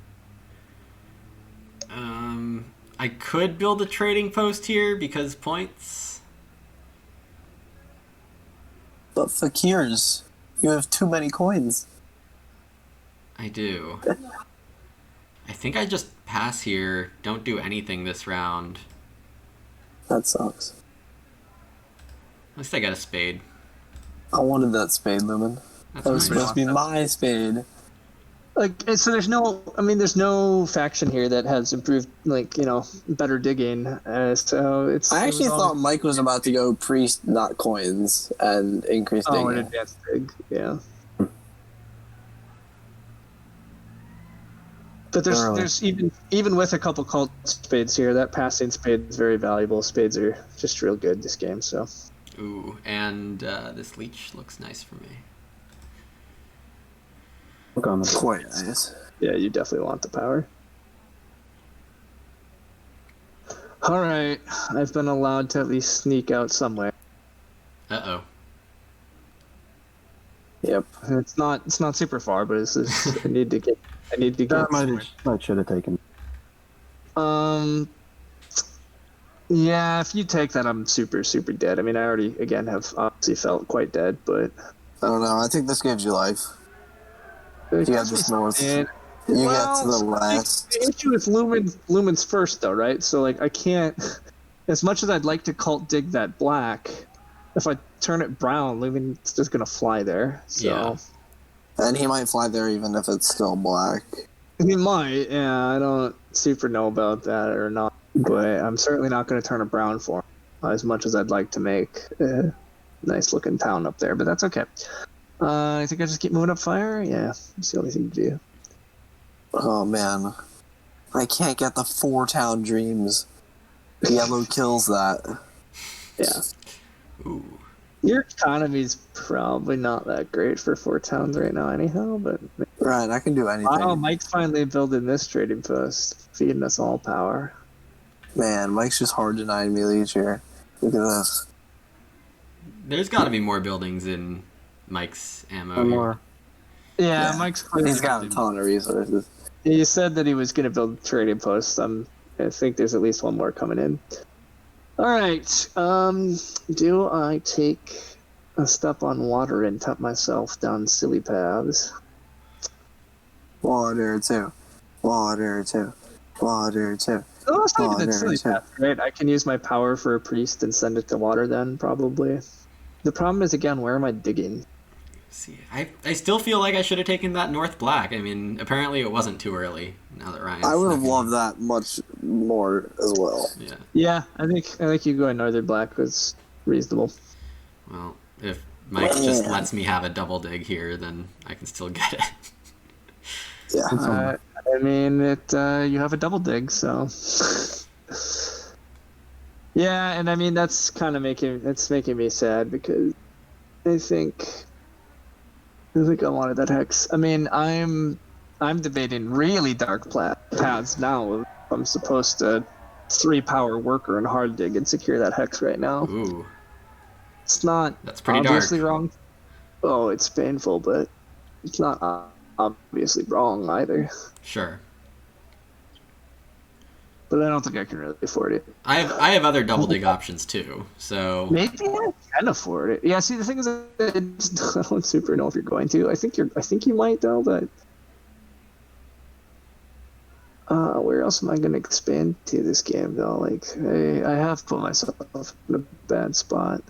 I could build a trading post here because points. But Fakirs, you have too many coins. I do. I think I just pass here, don't do anything this round. That sucks. At least I got a spade. I wanted that spade, Lumen. That's That was nice. supposed to be my spade. Like, so there's no faction here that has improved, better digging. So it's. I actually thought Mike was about to go priest, not coins, and increase digging. An advanced dig, yeah. But there's even with a couple cult spades here, that passing spade is very valuable. Spades are just real good this game. So. Ooh, and this leech looks nice for me. Look on the Quite nice. Yeah, you definitely want the power. All right, I've been allowed to at least sneak out somewhere. Uh-oh. Yep. It's not super far, but it's just, I need to get somewhere. might should have taken. Yeah, if you take that, I'm super dead. I mean, I already again have obviously felt quite dead, but I don't know. I think this gives you life. You have this north. You get to the west. The issue is Lumen's first, though, right? So, like, I can't... As much as I'd like to cult dig that black, if I turn it brown, Lumen's just going to fly there. So. Yeah. And he might fly there even if it's still black. He might, yeah. I don't super know about that or not. But I'm certainly not going to turn it brown for him, as much as I'd like to make a nice-looking town up there. But that's okay. I think I just keep moving up fire. Yeah, that's the only thing to do. Oh man, I can't get the 4-town dreams. Yellow kills that. Yeah. Ooh. Your economy's probably not that great for 4 towns right now, anyhow. But Right, I can do anything. wow, Mike's finally building this trading post, feeding us all power. Man, Mike's just hard denying me leech here. Look at this. There's got to be more buildings in Mike's ammo here. More. Yeah, Mike's clearly He's got a ton of resources. He said that he was going to build trading posts. I think there's at least one more coming in. All right. Do I take a step on water and tap myself down silly paths? Water two. Water two. Water two. Oh, it's not even Water a silly two. path, right? I can use my power for a priest and send it to water then, probably. The problem is, again, where am I digging? See, I still feel like I should have taken that north black. I mean, apparently it wasn't too early. Now that Ryan's I would have snuck in. loved that much more as well. Yeah. Yeah, I think you going northern black was reasonable. Well, if Mike just lets me have a double dig here, then I can still get it. Yeah. I mean, you have a double dig, so. Yeah, and I mean that's kind of making me sad because I think I wanted that hex. I mean, I'm debating really dark paths now. If I'm supposed to 3-power worker and hard dig and secure that hex right now. Ooh, It's not that's pretty obviously dark. wrong. Oh, it's painful, but it's not obviously wrong either. Sure. But I don't think I can really afford it. I have other double dig options too. So Maybe I can afford it. Yeah. See, the thing is, I don't super know if you're going to. I think you might though. But where else am I going to expand to this game though? Like, I have put myself in a bad spot.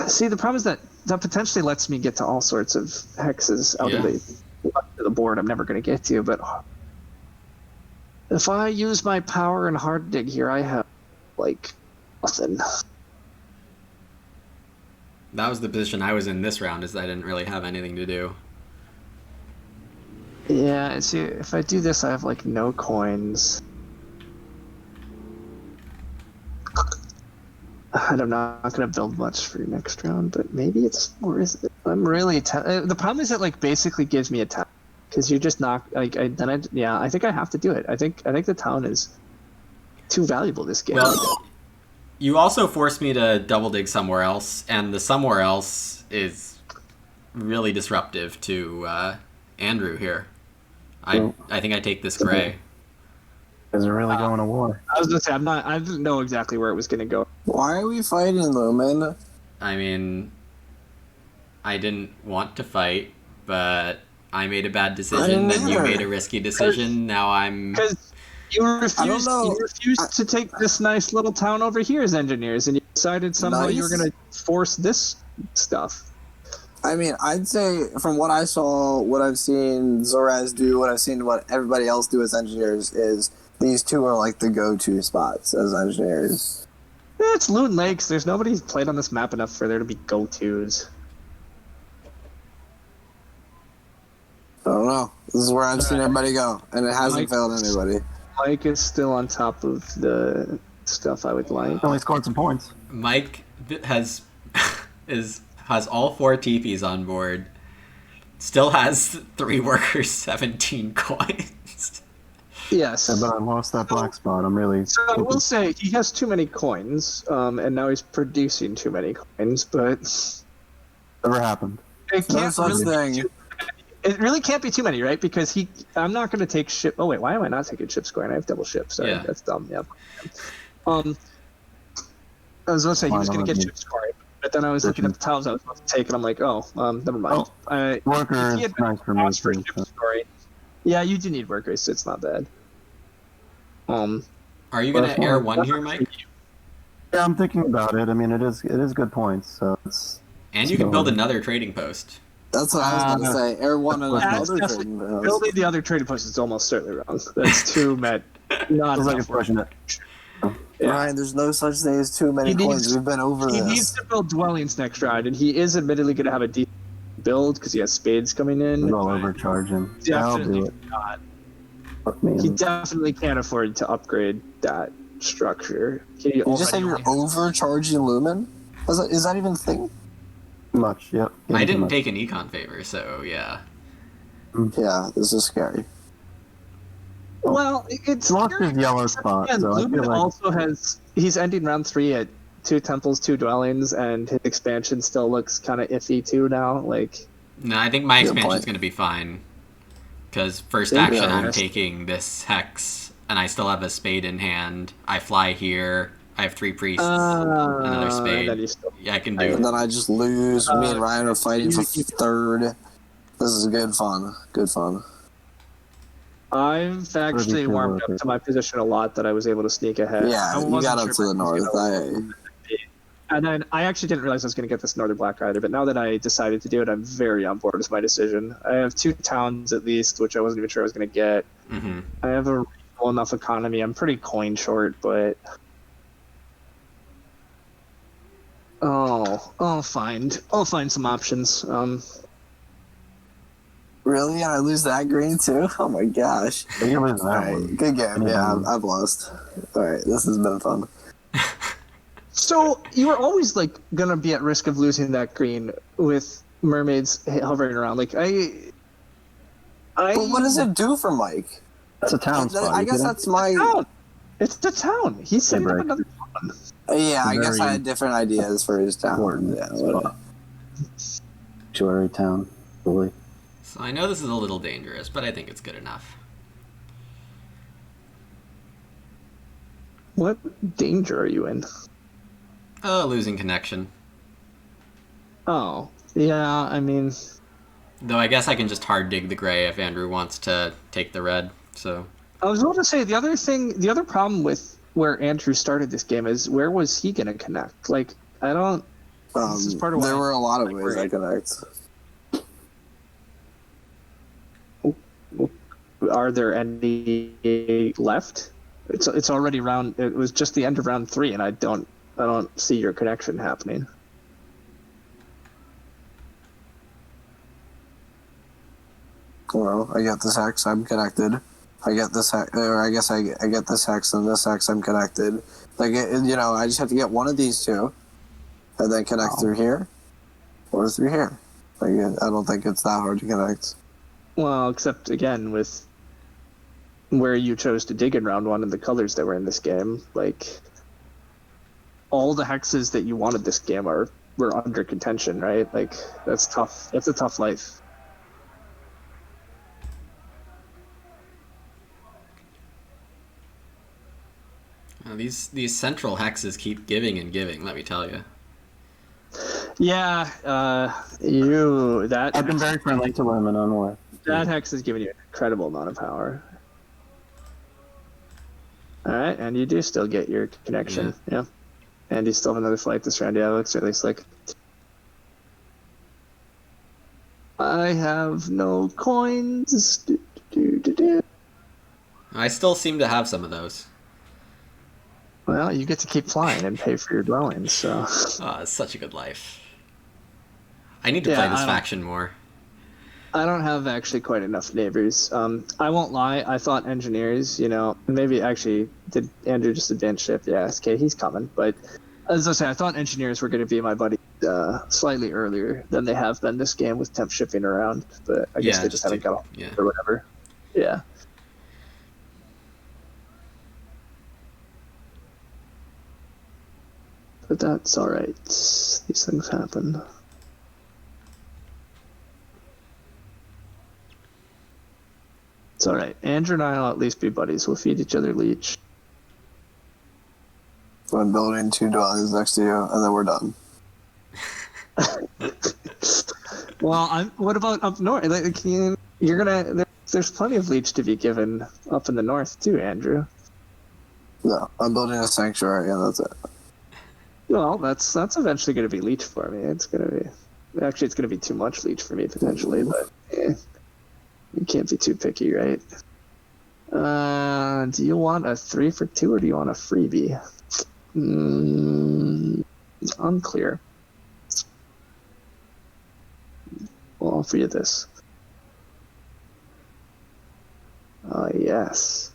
See, the problem is that potentially lets me get to all sorts of hexes out of the board I'm never going to get to. But if I use my power and hard dig here, I have like nothing. that was the position I was in this round, is I didn't really have anything to do. Yeah, see, if I do this, I have like no coins. And I'm not going to build much for next round, but maybe it's worth it. I'm really the problem is it like basically gives me a town because you're just not like I think I have to do it. I think the town is too valuable this game. Well, you also forced me to double dig somewhere else, and the somewhere else is really disruptive to Andrew here. I think I take this gray. Is it really going to war? I was going to say I didn't know exactly where it was going to go. Why are we fighting, Lumen? I mean, I didn't want to fight, but I made a bad decision, and you made a risky decision. Now I'm... Because you refused to take this nice little town over here as engineers, and you decided somehow you were going to force this stuff. I mean, I'd say from what I saw, what I've seen Zoraz do, what everybody else do as engineers is these two are like the go-to spots as engineers. It's Loon Lakes. There's nobody who's played on this map enough for there to be go-tos. I don't know. This is where I've seen everybody go, and it hasn't failed anybody. Mike is still on top of the stuff I would like. Only scored some points. Mike has has all 4 teepees on board. Still has 3 workers, 17 coins. Yes. Yeah, but I lost that black spot. I'm really. So I will say he has too many coins, and now he's producing too many coins, but Never happened. it No can't such really thing. it really can't be too many, right? Because I'm not going to take ship. Oh wait, why am I not taking ship scoring? I have double ship. Sorry, Yeah. that's dumb. Yeah. I was going to say he was going to get ship scoring, but then I was looking at the tiles I was about to take, and I'm like, never mind. Worker he is had nice for me. asked for too, ship so. scoring. Yeah, you do need workers, so it's not bad. Are you gonna air 1 here, Mike? Yeah, I'm thinking about it. I mean, it is good points. So it's. And you can build another trading post. That's what I was going to say. Air 1 and That's another definitely- trading post. Building the other trading post is almost certainly wrong. That's too met. Not Feels like enough it's work. pushing it. Yeah. Ryan, there's no such thing as too many He coins. needs- We've been over He this. needs to build dwellings next round, and he is admittedly going to have a deep build because he has spades coming in. It's all overcharging. Yeah, I'll do Definitely it. not. Fuck me. He definitely can't afford to upgrade that structure. He You just said already you're only has- overcharging Lumen? Is that even a thing? Much. Yep. I Too didn't much. take an econ favor, so yeah. Yeah, this is scary. Well, it's Lost scary, his yellow because spot, again, so I Lumen feel like- also has. He's ending round 3 at 2 temples, 2 dwellings, and his expansion still looks kind of iffy too now. Like, No, I think my Good expansion's point. gonna be fine. Because first Yeah, action, yeah. I'm taking this hex, and I still have a spade in hand. I fly here. I have 3 priests. Another spade. Then you still, Yeah, I can And do. then I just lose. Me and Ryan are fighting for you- third. This is good fun. Good fun. I've actually feel warmed worth up it. to my position a lot that I was able to sneak ahead. I Yeah, you wasn't got up sure to the if I was north. gonna- And then I actually didn't realize I was going to get this northern black either, but now that I decided to do it, I'm very on board with my decision. I have 2 towns at least, which I wasn't even sure I was going to get. Hmm. I have a reasonable enough economy. I'm pretty coin short, but I'll find some options. Really? I lose that green too? Oh my gosh. You lose that Alright, one. good game. Yeah, I've lost. Alright, this has been fun. So you were always like gonna be at risk of losing that green with mermaids hovering around. Like I. But what does it do for Mike? That's a town spot. I you guess kidding? that's my. Town. It's the town. He's setting up break. another town. Yeah, I guess Very I had different ideas for his town. important Yeah, spot. whatever. Sanctuary town. Fully. So I know this is a little dangerous, but I think it's good enough. What danger are you in? Losing connection. Oh, yeah. I mean, Though I guess I can just hard dig the gray if Andrew wants to take the red. So I was going to say the other problem with where Andrew started this game is where was he going to connect? Like, I don't. This is part of There why were a lot of like, ways I connect. Are there any left? It's already round. It was just the end of round 3, and I don't see your connection happening. Well, I get this hex, I'm connected. I get this hex, or I guess I get this hex and this hex, I'm connected. Like, I just have to get one of these two, and then connect through here, or through here. Like, I don't think it's that hard to connect. Well, except again with where you chose to dig in round 1 and the colors that were in this game, like all the hexes that you wanted this game were under contention, right? Like that's tough. That's a tough life. these central hexes keep giving and giving. Let me tell you. Yeah, I've been very friendly to women on war. that hex is giving you an incredible amount of power. All right, and you do still get your connection. Yeah. And you still have another flight this round. Yeah, it looks really slick. I have no coins. Do. I still seem to have some of those. Well, you get to keep flying and pay for your dwellings, so... Oh, it's such a good life. I need to Yeah, play this I don't- faction more. I don't have actually quite enough neighbors. I won't lie. I thought engineers, maybe actually did Andrew just advance ship? Yeah, okay, he's coming. But as I say, I thought engineers were going to be my buddy slightly earlier than they have been this game with temp shipping around. But I guess they just haven't got off or whatever. Yeah. But that's all right. These things happen. It's all right. Andrew and I will at least be buddies. We'll feed each other leech. I'm building 2 dwellings next to you, and then we're done. Well, what about up north? Like, you're gonna. There's plenty of leech to be given up in the north too, Andrew. No, I'm building a sanctuary, and that's it. Well, that's eventually going to be leech for me. It's going to be too much leech for me potentially, but you can't be too picky, right? Do you want a 3 for 2 or do you want a freebie? Unclear. I'll offer you this. Oh yes.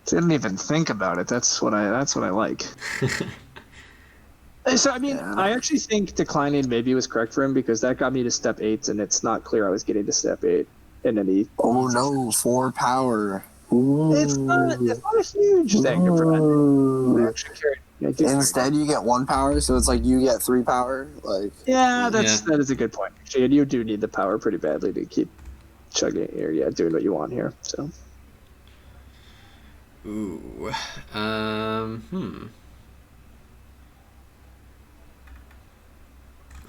Didn't even think about it. That's what I like. So, I mean, I actually think declining maybe was correct for him because that got me to step 8, and it's not clear I was getting to step 8 in any. Oh no, 4 power. It's not a huge thing. Instead, you get 1 power, so it's like you get 3 power. Like, that is a good point. Actually, and you do need the power pretty badly to keep chugging or doing what you want here. So. Ooh.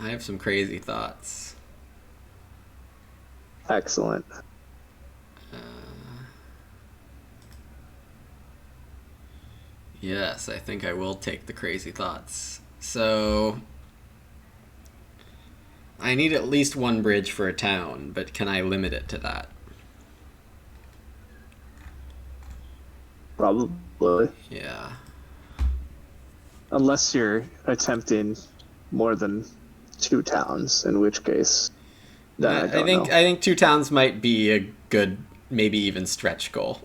I have some crazy thoughts. Excellent. Yes, I think I will take the crazy thoughts. So, I need at least 1 bridge for a town, but can I limit it to that? Probably. Yeah. Unless you're attempting more than 2 towns, in which case, I think 2 towns might be a good, maybe even stretch goal.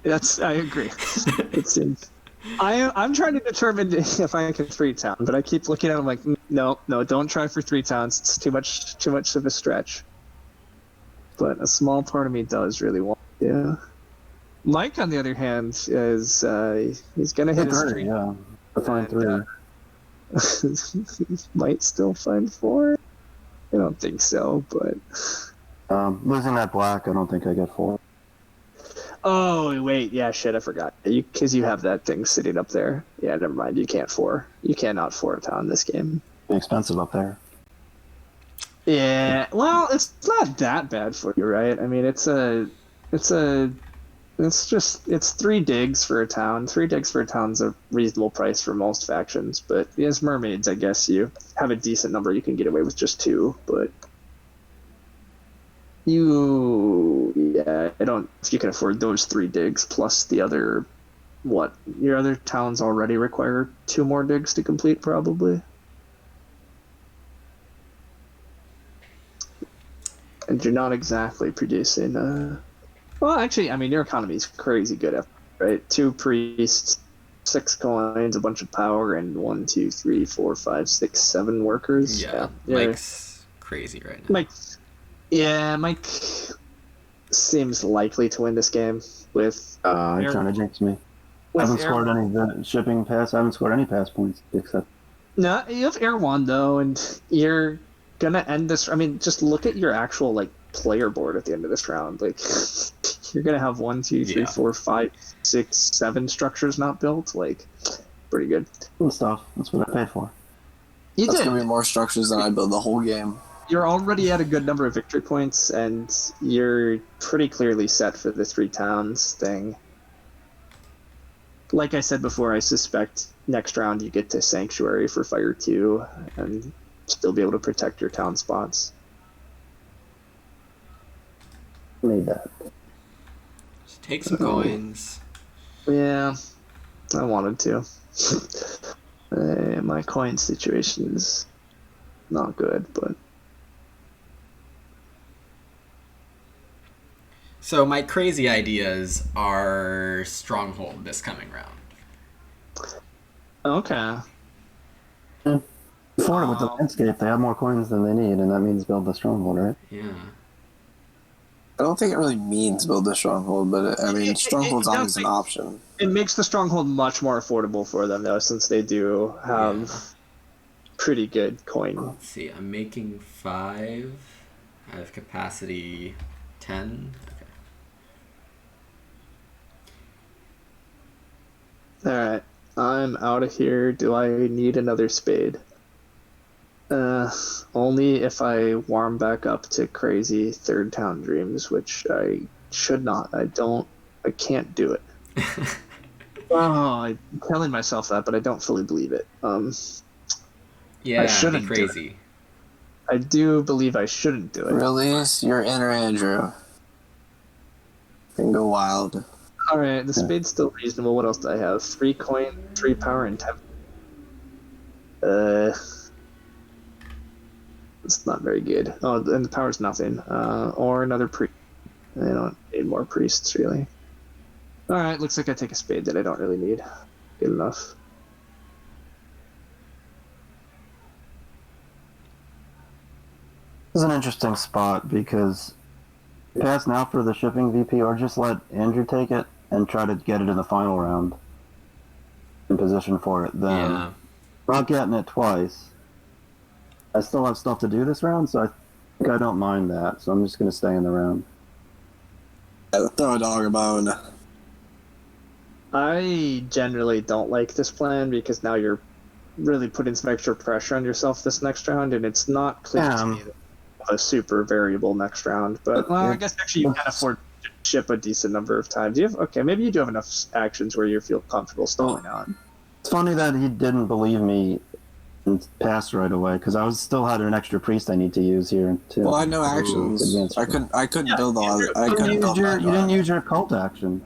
Yeah, I agree. It seems. I'm trying to determine if I can 3 town, but I keep looking at them like, no, don't try for 3 towns. It's too much of a stretch. But a small part of me does really want. Yeah. Mike, on the other hand, is he's gonna hit his 3. Yeah, I find 3. Might still find 4. I don't think so, but Losing that black, I don't think I get 4. oh wait, yeah, shit, I forgot. Because you have that thing sitting up there. Yeah, never mind. You can't 4. You cannot 4 a town this game. It's expensive up there. Yeah, well, it's not that bad for you, right? I mean, it's 3 digs for a town. 3 digs for a town's a reasonable price for most factions, but as mermaids, I guess you have a decent number. You can get away with just 2, but I don't. If you can afford those 3 digs plus the other, your other towns already require 2 more digs to complete, probably. And you're not exactly producing. Well, actually, I mean, your economy is crazy good, right? 2 priests, 6 coins, a bunch of power, and 1, 2, 3, 4, 5, 6, 7 workers. Yeah. Mike's crazy right now. Mike seems likely to win this game with. You're trying to jinx me. I haven't scored any shipping pass. I haven't scored any pass points except. No, you have Air 1 though, and you're gonna end this. I mean, just look at your actual player board at the end of this round. You're gonna have 1, 2, 3, 4, 5, 6, 7 structures not built. Pretty good. Cool stuff. That's what I paid for. That's gonna be more structures than I build the whole game. You're already at a good number of victory points, and you're pretty clearly set for the 3 towns thing. Like I said before, I suspect next round you get to Sanctuary for Fire 2, and still be able to protect your town spots. Need that. Just take some coins. Yeah, I wanted to. My coin situation is not good, but So my crazy ideas are stronghold this coming round. Okay. Florida with the landscape, they have more coins than they need, and that means build the stronghold, right? Yeah. I don't think it really means build a stronghold, but I mean, stronghold's does always an option. It makes the stronghold much more affordable for them, though, since they do have pretty good coin. Let's see, I'm making 5. I have capacity 10. Okay. Alright, I'm out of here. Do I need another spade? Only if I warm back up to crazy third town dreams, which I should not. I can't do it. I'm telling myself that, but I don't fully believe it. Yeah, I shouldn't be crazy. Do it. I do believe I shouldn't do it. Release your inner Andrew. And go wild. Alright, the spade's still reasonable. What else do I have? 3 coin, 3 power, and 10. It's not very good. Oh, and the power's nothing. Or another priest. I don't need more priests, really. Alright, looks like I take a spade that I don't really need. Good enough. This is an interesting spot because pass now for the shipping VP, or just let Andrew take it and try to get it in the final round in position for it. Then not getting it twice. I still have stuff to do this round, so I think I don't mind that. So I'm just going to stay in the round. Throw a dog a bone. I generally don't like this plan because now you're really putting some extra pressure on yourself this next round, and it's not clear to me that a super variable next round. But I guess actually you can afford to ship a decent number of times. Maybe you do have enough actions where you feel comfortable stalling out. It's funny that he didn't believe me and pass right away, because I still had an extra priest I need to use here too. Well, I had no actions. I couldn't build all. You didn't use your cult action.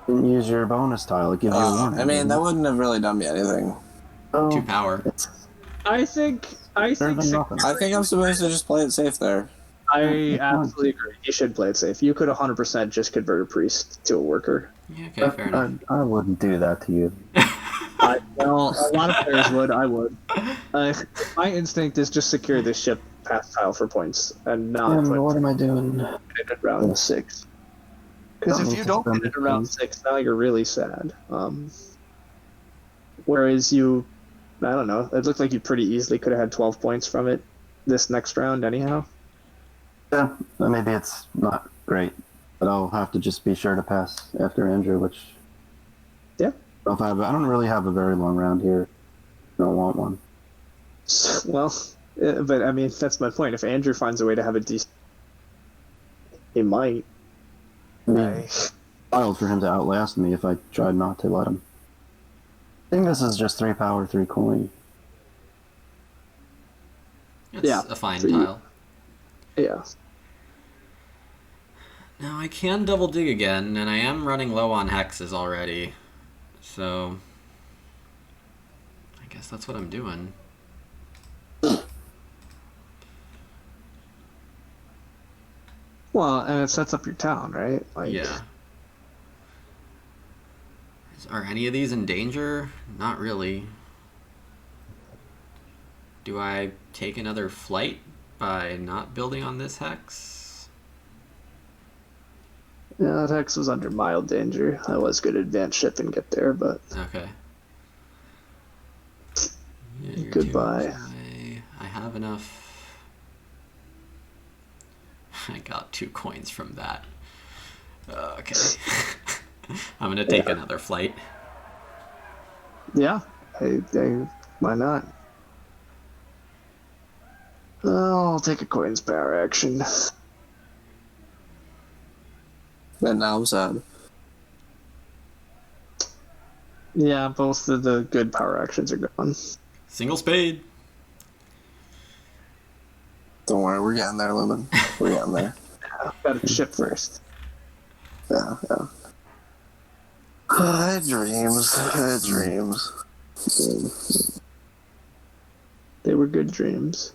You didn't use your bonus tile. It gives you a warning. I mean, that wouldn't have really done me anything. 2 power. I think I'm supposed to just play it safe there. I absolutely agree. You should play it safe. You could 100% just convert a priest to a worker. Yeah, okay, fair enough. I wouldn't do that to you. Well, a lot of players would. I would. My instinct is just secure this ship past tile for points and not. What am I doing? It at round 6. Because if you don't get it around 6, now you're really sad. Whereas I don't know. It looked like you pretty easily could have had 12 points from it this next round, anyhow. Yeah, maybe it's not great, but I'll have to just be sure to pass after Andrew, which. Yeah. I don't really have a very long round here. I don't want one. Well, but I mean, that's my point. If Andrew finds a way to have a decent, he might. Wild for him to outlast me if I tried not to let him. I think this is just 3 power, 3 coin. It's a fine tile. Yeah. Now I can double dig again, and I am running low on hexes already. So I guess that's what I'm doing. Well, and it sets up your town, right? Yeah. Are any of these in danger? Not really. Do I take another flight by not building on this hex? Yeah, that hex was under mild danger. I was good to advance ship and get there, but... Okay. Yeah, goodbye. I have enough... I got 2 coins from that. Okay. I'm gonna take another flight. Yeah, why not? I'll take a coins power action. And now I'm sad. Yeah, both of the good power actions are gone. Single spade. Don't worry, we're getting there, Lumen. We're getting there. Gotta ship first. Yeah. I had dreams. They were good dreams.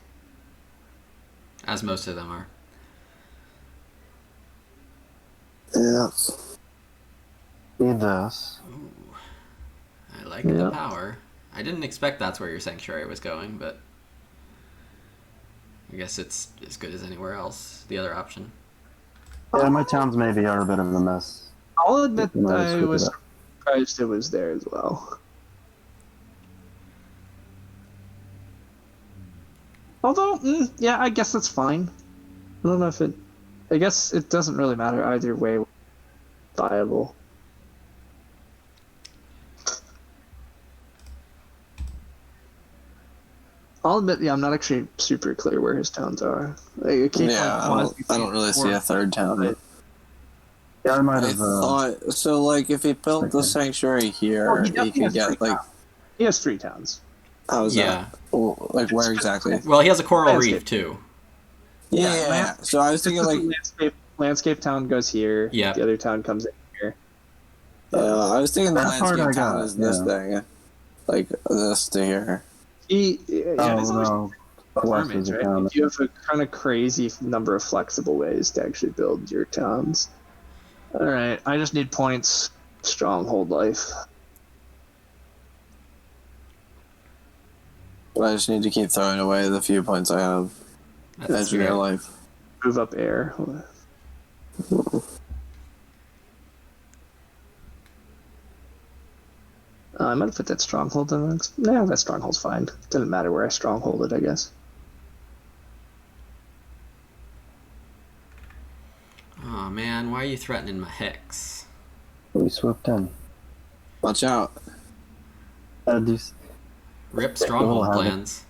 As most of them are. Yes. Need this. Ooh, I like the power. I didn't expect that's where your sanctuary was going, but I guess it's as good as anywhere else. The other option. Yeah, my towns maybe are a bit of a mess. I'll admit You might I switch was it up. surprised it was there as well. Although, yeah, I guess that's fine. I don't know if it... I guess it doesn't really matter either way. Viable. I'll admit, yeah, I'm not actually super clear where his towns are. Like, I keep I don't really see a third town. Yeah, I might I have. thought so. Like, if he built the sanctuary here, he could get like. He has 3 towns. How's that? Well, like, where exactly? Well, he has a coral Landscape. reef too. Yeah. So I was thinking like. Landscape town goes here. Yeah. The other town comes in here. I was thinking the That part landscape I town got, is this thing, like this to here. It's always no. West farming, is a right? town. You have a kind of crazy number of flexible ways to actually build your towns. All right, I just need points. Stronghold life. I just need to keep throwing away the few points I have. That's Engineer fair. life. Move up air. I might have put that stronghold in. No, that stronghold's fine. Doesn't matter where I stronghold it, I guess. Oh man, why are you threatening my hex? We swooped in. Watch out. Rip stronghold We'll have it. plans.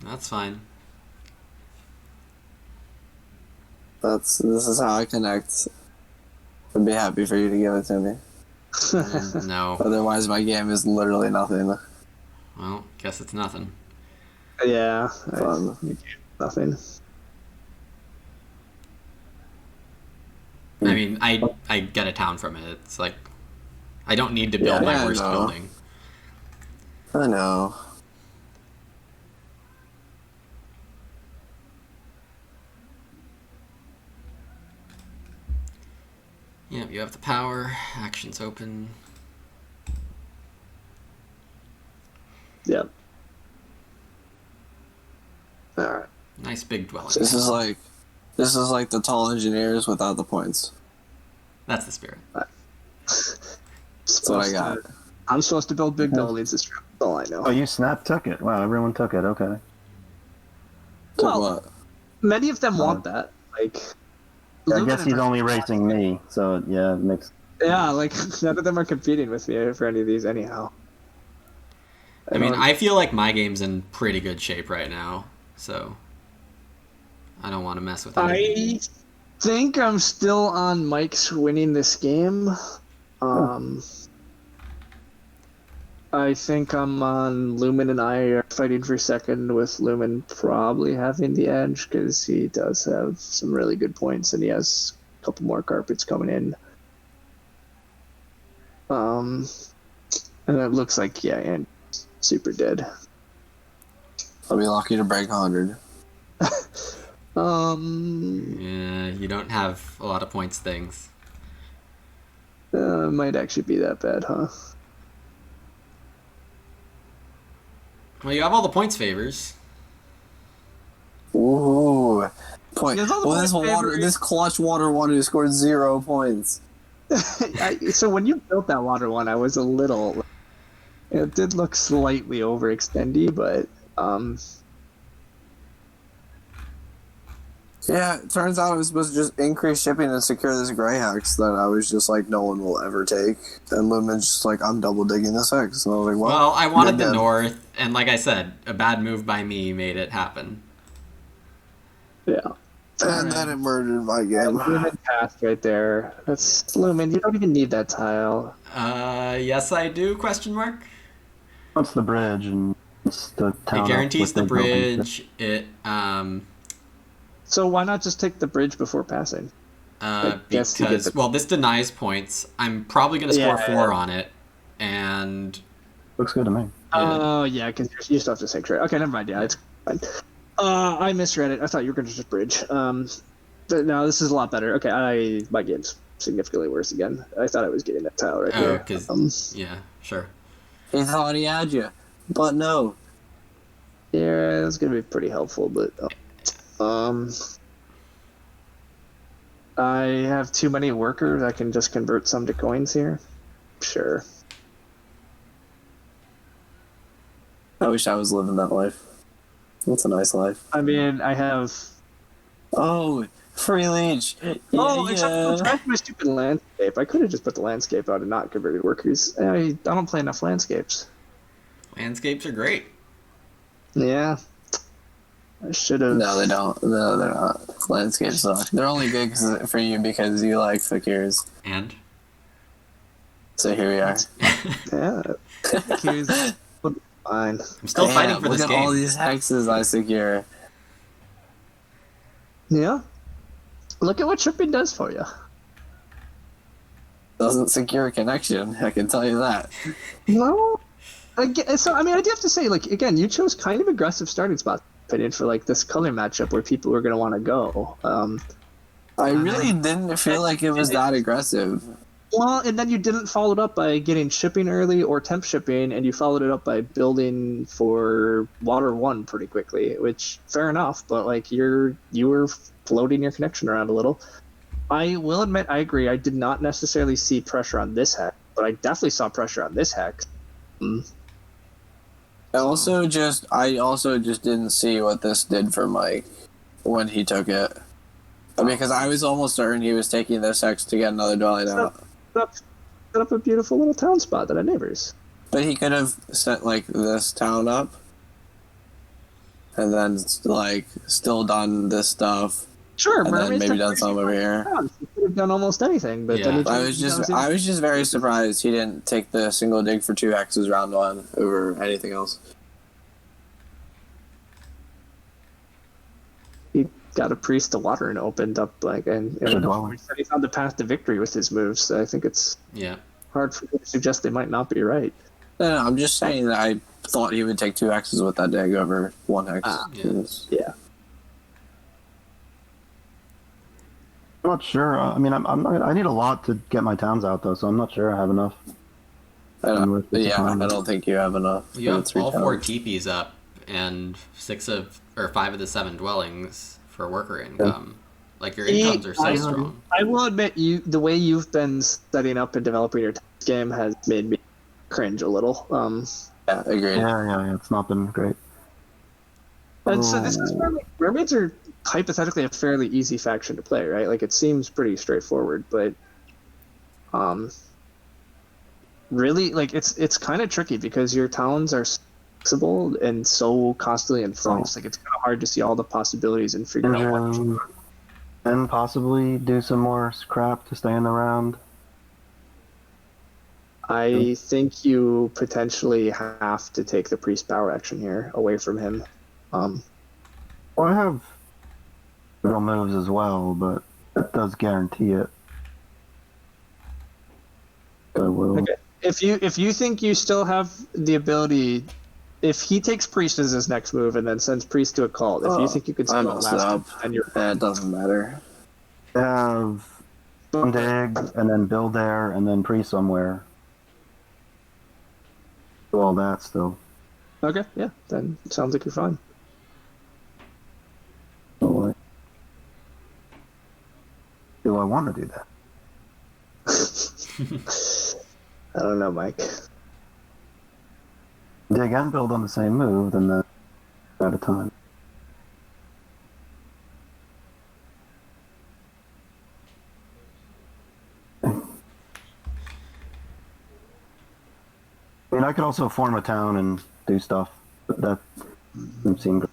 That's fine. This is how I connect. I'd be happy for you to give it to me. No. Otherwise, my game is literally nothing. Well, guess it's nothing. Yeah. Fun. Nothing. I mean, I get a town from it. It's like I don't need to build my I worst know. building. I know. Yeah, you have the power. Actions open. Yep. Alright. Nice big dwelling. This is like the tall engineers without the points. That's the spirit. That's what I got. I'm supposed to build big buildings this round. That's all I know. Oh, you snap took it. Wow, everyone took it. Okay. Took Well, what? many of them want that. Like, I Lumen guess he's and- only racing me, so yeah, it makes. Yeah, like none of them are competing with me for any of these anyhow. I mean, don't- I feel like my game's in pretty good shape right now, so I don't want to mess with it. I think I'm still on Mike's winning this game. I think I'm on Lumen and I are fighting for second, with Lumen probably having the edge because he does have some really good points and he has a couple more carpets coming in. And it looks like, yeah, and super dead. I'll be lucky to break 100. Yeah, you don't have a lot of points things. Might actually be that bad, huh? Well, you have all the points favors. Ooh. Point. There's all the Well, points this clutch water one who scored 0 points. So when you built that water one, I was a little. It did look slightly overextendy, but Yeah, it turns out I was supposed to just increase shipping and secure this gray hex that I was just like, no one will ever take. And Lumen's just like, I'm double digging this hex. And I was like, Well, I wanted the dead. north, and like I said, a bad move by me made it happen. yeah. And then it murdered my game. Lumen passed right there. That's Lumen. You don't even need that tile. Yes, I do? Question mark. What's the bridge and it's the town? It guarantees with the buildings. bridge. It So why not just take the bridge before passing? guess you get because the- well, this denies points. I'm probably going to score Yeah. 4 on it, and Looks good to me. Oh yeah, because you still have to sanctuary. Okay, never mind. Yeah, it's fine. I misread it. I thought you were going to just bridge. But no, this is a lot better. Okay, my game's significantly worse again. I thought I was getting that tile right Oh, there. because yeah, sure. He thought he had you, but no. Yeah, it's going to be pretty helpful, but I have too many workers. I can just convert some to coins here. Sure. I wish I was living that life. It's a nice life. I mean, I have. Oh, free leech. Except for the track my stupid landscape. I could have just put the landscape out and not converted workers. I don't play enough landscapes. Landscapes are great. Yeah. I should have. No, they don't. No, they're not. Landscapes suck. They're only good for you because you like fakirs. And So here we are. Yeah. Here's fine. I'm still fighting for this look game. at all these hexes I secure. Yeah. Look at what shipping does for you. Doesn't secure a connection, I can tell you that. No. Again, so I mean, I do have to say, like, again, you chose kind of aggressive starting spots. Opinion for like this color matchup where people are going to want to go. I really didn't feel like it was that aggressive. Well, and then you didn't follow it up by getting shipping early or temp shipping, and you followed it up by building for Water 1 pretty quickly, which, fair enough, but like you were floating your connection around a little. I will admit, I agree, I did not necessarily see pressure on this hex, but I definitely saw pressure on this hex. I also just didn't see what this did for Mike when he took it. Because I was almost certain he was taking this hex to get another dwelling out. Set up a beautiful little town spot that had neighbors. But he could have set like this town up and then like still done this stuff. Sure, And then maybe done some over here. He could have done almost anything, but then Yeah. he I was just very surprised he didn't take the single dig for 2 hexes round 1 over anything else. He got a priest to water and opened up and he found the path to victory with his moves. So I think it's hard for me to suggest they might not be right. No, I'm just saying that I thought he would take 2 hexes with that dig over 1 hex. Yeah. I'm not sure. I'm not. I need a lot to get my towns out though, so I'm not sure I have enough. I don't think you have enough. You have all 4 towns. teepees up and 5 of the 7 dwellings for worker income. Like your incomes are so strong. I will admit, the way you've been setting up and developing your game has made me cringe a little. Yeah, agreed. Yeah. It's not been great. And so this is where mermaids are hypothetically a fairly easy faction to play, right? Like it seems pretty straightforward, but really, like it's kind of tricky because your towns are flexible and so constantly in flux. Like it's kind of hard to see all the possibilities and figure out what. And possibly do some more scrap to stay in the round. I think you potentially have to take the priest power action here away from him. Well, I have little moves as well, but it does guarantee it. I will. Okay. If you think you still have the ability, if he takes priest as his next move and then sends priest to a cult, if you think you could still last him, then you're it doesn't matter. Have some dig and then build there and then priest somewhere. Do all that still. okay. Yeah, then it sounds like you're fine. So, do I want to do that? I don't know, Mike. Dig and build on the same move, then that's at a time. I mean, I could also form a town and do stuff, but that doesn't seem good.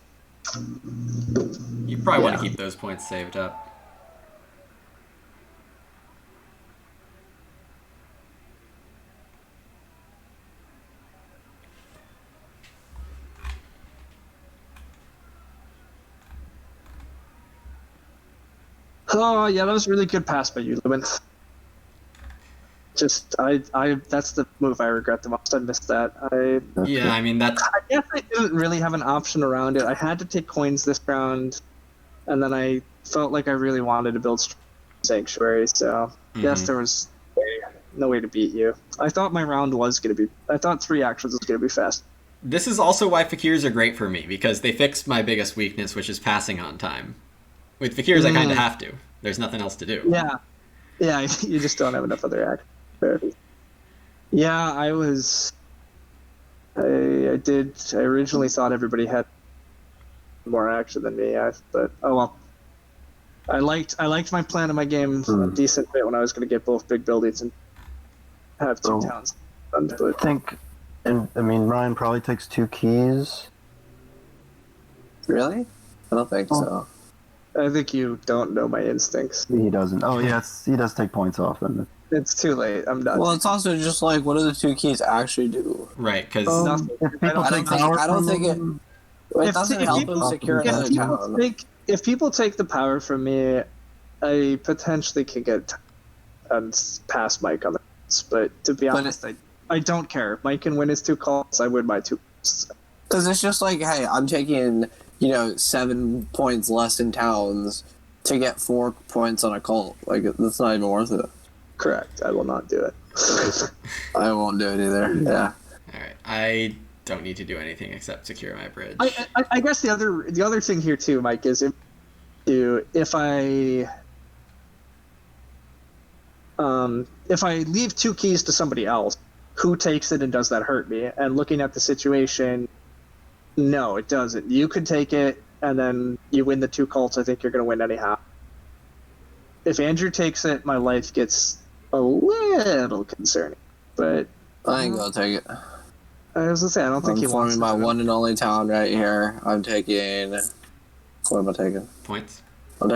You probably want to keep those points saved up. Oh, yeah, that was a really good pass by you, Lewin. I that's the move I regret the most. I missed that. Yeah, I mean that's I guess I didn't really have an option around it. I had to take coins this round, and then I felt like I really wanted to build Sanctuary, so yes, there was no way to beat you. I thought my round was going to be... I thought 3 actions was going to be fast. This is also why Fakirs are great for me, because they fixed my biggest weakness, which is passing on time. With Fakirs, I kind of have to. There's nothing else to do. Yeah, you just don't have enough other actions. Yeah, I originally thought everybody had more action than me, but oh well. I liked my plan of my game a decent bit when I was going to get both big buildings and have 2 towns. I think, and I mean, Ryan probably takes 2 keys. Really? I don't think so. I think you don't know my instincts. He doesn't. Oh, yes, he does take points off. And It's too late. I'm done. Well, it's also just like, what do the 2 keys actually do? Right, because I don't think it doesn't help him secure another town. If people take the power from me, I potentially can get past Mike on this. But to be honest, I don't care. If Mike can win his 2 calls, I win my 2 calls. Because it's just like, hey, I'm taking 7 points less in towns to get 4 points on a cult. Like, that's not even worth it. Correct. I will not do it. I won't do it either. Yeah. All right, I don't need to do anything except secure my bridge. I guess the other thing here too, Mike, is if I leave 2 keys to somebody else, who takes it and does that hurt me? And looking at the situation, no, it doesn't. You could take it and then you win the 2 cults. I think you're going to win anyhow. If Andrew takes it, my life gets a little concerning. But I ain't gonna take it. I was gonna say, I don't think he wants my one and only town right here. I'm taking. What am I taking? Points. I'm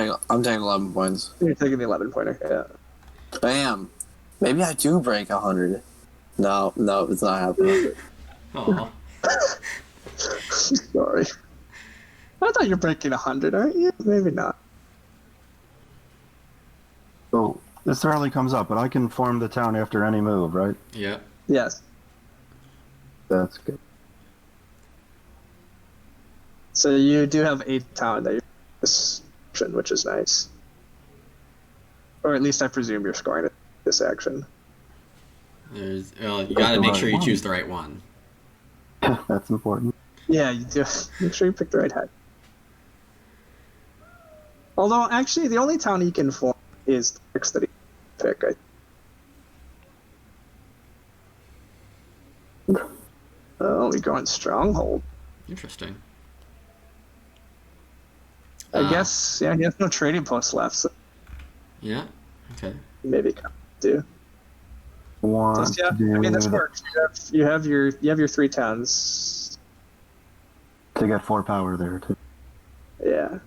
taking 11 points. You're taking the 11-pointer. Yeah. Bam. Maybe I do break 100. No, it's not happening. Oh. Sorry. I thought you're breaking 100, aren't you? Maybe not. So this rarely comes up, but I can form the town after any move, right? Yeah. Yes. That's good. So you do have 8 town that you're which is nice. Or at least I presume you're scoring this action. You got to make sure you choose the right one. That's important. Yeah, you do. Make sure you pick the right head. Although, actually, the only town he can form is the hex that he pick. Oh, we're going Stronghold. Interesting. I guess, yeah, he has no trading posts left, so Yeah. Okay. maybe do. Want Yeah, I mean, this works. You have your 3 towns. to get 4 power there too. Yeah.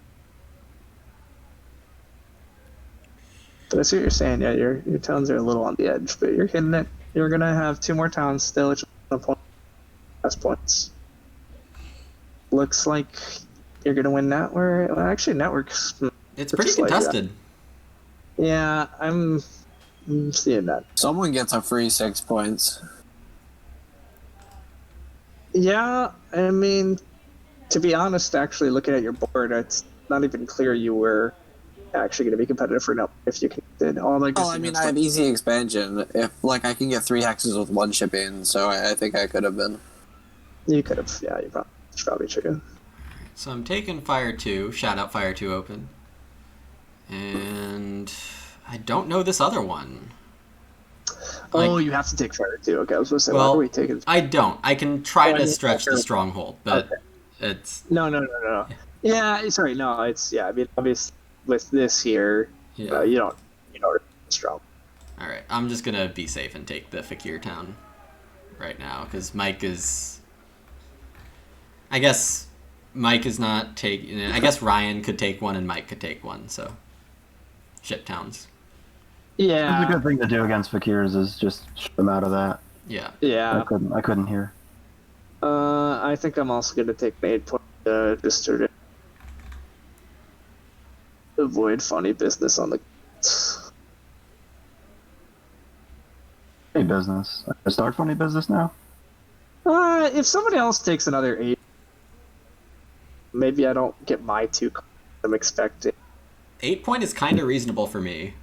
But I see what you're saying. Yeah, your towns are a little on the edge, but you're hitting it. You're gonna have 2 more towns still, which is points. Looks like you're gonna win Network. Well, actually, Network's. It's pretty contested. Yeah, I'm seeing that. Someone gets a free 6 points. Yeah, I mean, to be honest, actually, looking at your board, it's not even clear you were actually going to be competitive for Network if you did. I have easy expansion. If I can get 3 hexes with 1 ship in, so I think I could have been. You could have, yeah, you probably true. So I'm taking Fire 2, shout out Fire 2 open. And I don't know this other one. Oh, you have to take Fire 2. Okay, I was going to say, well, why are we taking... I don't. I can try to stretch the Stronghold, but it's... No. Yeah, sorry, no, it's, yeah, I mean, obviously, with this here, Yeah. You don't strong. Alright, I'm just gonna be safe and take the Fakir town right now, because Mike is... I guess Mike is not taking... I guess Ryan could take one and Mike could take one, so... Ship towns. Yeah. It's a good thing to do against Fakirs is just ship them out of that. Yeah. Yeah. I couldn't hear. I think I'm also going to take an 8 point just to avoid funny business on the... Funny business. I start funny business now? If somebody else takes another 8, maybe I don't get my 2 I'm expecting. 8 point is kind of reasonable for me.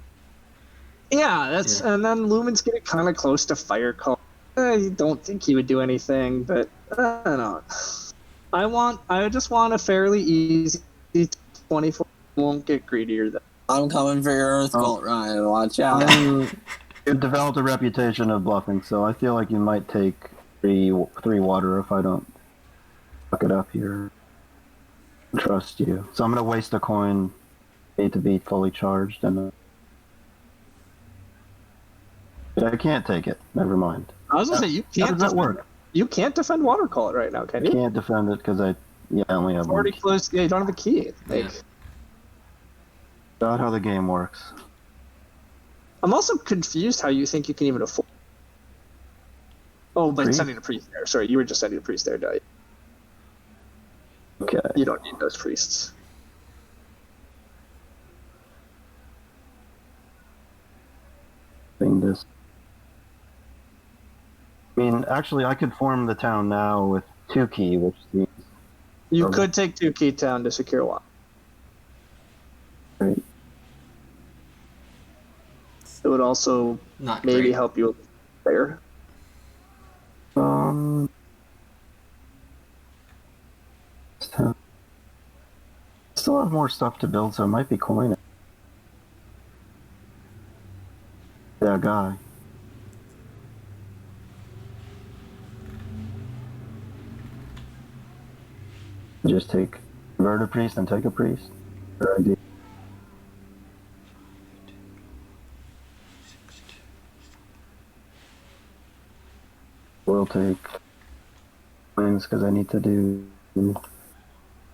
Yeah, that's and then Lumen's getting kind of close to Fire Call. I don't think he would do anything, but I don't know. I just want a fairly easy 24. Won't get greedier than. I'm coming for your Earth Cult, Ryan. Watch out. You've developed a reputation of bluffing, so I feel like you might take three water if I don't fuck it up here. Trust you. So I'm gonna waste a coin. Need to be fully charged, and I can't take it. Never mind. I was gonna say you can't. How does that work? You can't defend Water Call right now, can you? I can't defend it because I only have Already one. closed. Yeah, you don't have a key. Like, Not how the game works. I'm also confused how you think you can even afford. Oh, but Priest? sending a priest there. Sorry, you were just sending a priest there, don't you? Okay. You don't need those priests. Thing this. I mean, actually, I could form the town now with 2 key, which means You Okay. could take 2 key town to secure 1. right. It would also Not maybe great. help you there. Still have more stuff to build, so it might be coin. Yeah, guy. Just convert a priest and take a priest. Good idea. We'll take coins because I need to do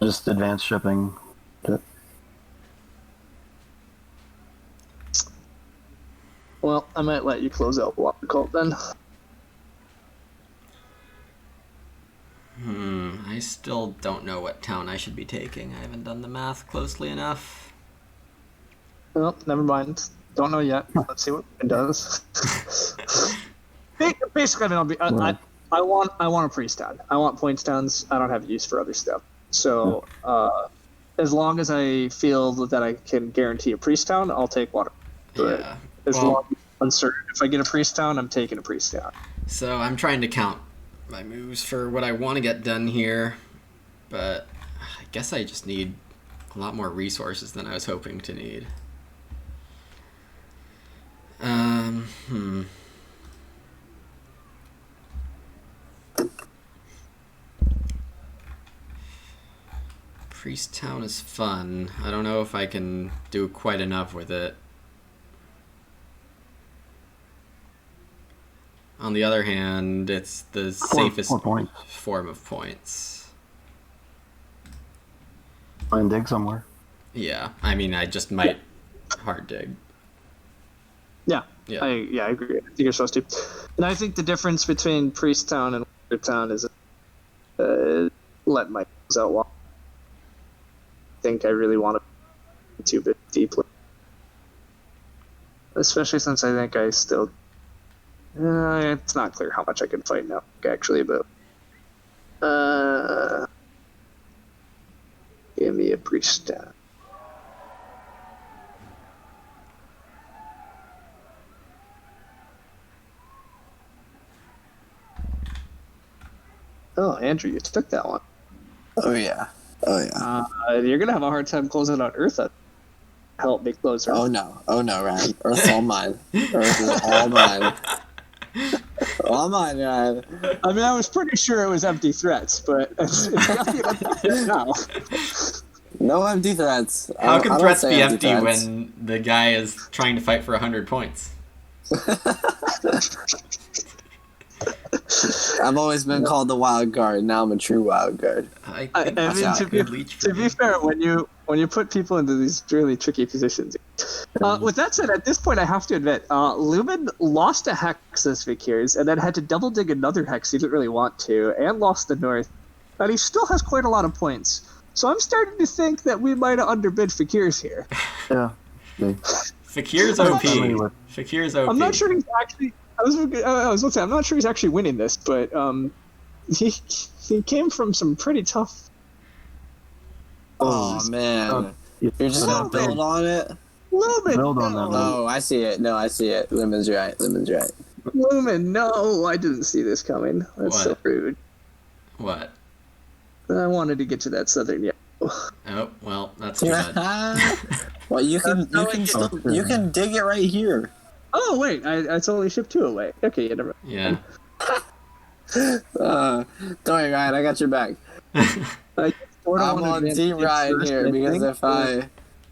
just advanced shipping. Well, I might let you close out Water Cult then. I still don't know what town I should be taking. I haven't done the math closely enough. Well, never mind. Don't know yet. Let's see what it does. Basically, I mean, I want a priest town. I want points towns. I don't have use for other stuff. So, as long as I feel that I can guarantee a priest town, I'll take water. But Yeah. as Well- long as I'm uncertain, if I get a priest town, I'm taking a priest town. So I'm trying to count my moves for what I want to get done here, but I guess I just need a lot more resources than I was hoping to need. Priest Town is fun. I don't know if I can do quite enough with it. On the other hand, it's the safest 4 points. form of points. Find dig somewhere. Yeah, I mean, I just might hard dig. Yeah, Yeah. I agree. I think you're supposed to. And I think the difference between priest town and water town is let my out walk. I think I really want to too bit deeply, especially since I think I still. It's not clear how much I can fight now, actually, but give me a priest town. Oh, Andrew, you took that one. Oh yeah. You're gonna have a hard time closing out Eartha. Help me close Eartha. Oh no, Ryan. Earth's all mine. Earth is all mine. All mine, Ryan. I mean, I was pretty sure it was empty threats, but it's definitely empty threats now. No empty threats. How can I don't threats say be empty empty threats. when the guy is trying to fight for 100 points? I've always been called the wild card. Now I'm a true wild card. I think I that's mean, a to good leech for To be me. fair, when you put people into these really tricky positions. With that said, at this point, I have to admit, Lumen lost a hex this Vikirs, and then had to double dig another hex he didn't really want to, and lost the north. And he still has quite a lot of points. So I'm starting to think that we might have underbid Vikirs here. Yeah. Fakir's I'm OP. familiar with- Fakir's OP. I'm not sure he's actually. I was gonna say, I'm not sure he's actually winning this, but he came from some pretty tough. Oh man, you're just gonna build on it. A little bit. Build on that. Oh, I see it. No, I see it. Lumen's right. Lumen, no, I didn't see this coming. That's so rude. What? I wanted to get to that southern yellow. Oh, well, that's too bad. Well, you can dig it right here. Oh wait, I totally shipped 2 away. Okay, never mind. Yeah. Don't worry, Ryan. I got your back. I'm on Team Ryan here because if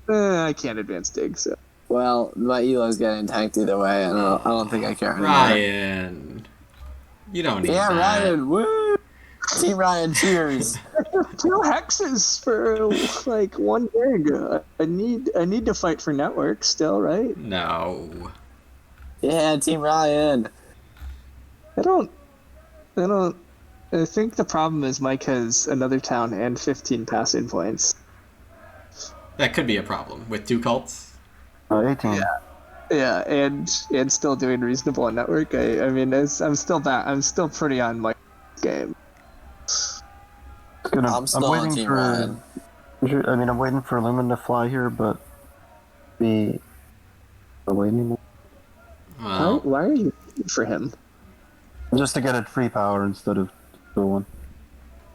I can't advance dig, so. Well, my Elo's getting tanked either way, and I don't think I care anymore. Ryan, you don't need that. Ryan, woo! Team Ryan, cheers. 2 hexes for like 1 dig. I need to fight for network still, right? No. Yeah, Team Ryan. I think the problem is Mike has another town and 15 passing points. That could be a problem with 2 cults. 18. Yeah, and still doing reasonable on network. I mean, I'm still pretty on Mike's game. I'm still on Team Ryan. I'm waiting for Lumen to fly here, but be waiting anymore. Well, Why are you waiting for him? Just to get a free power instead of the one.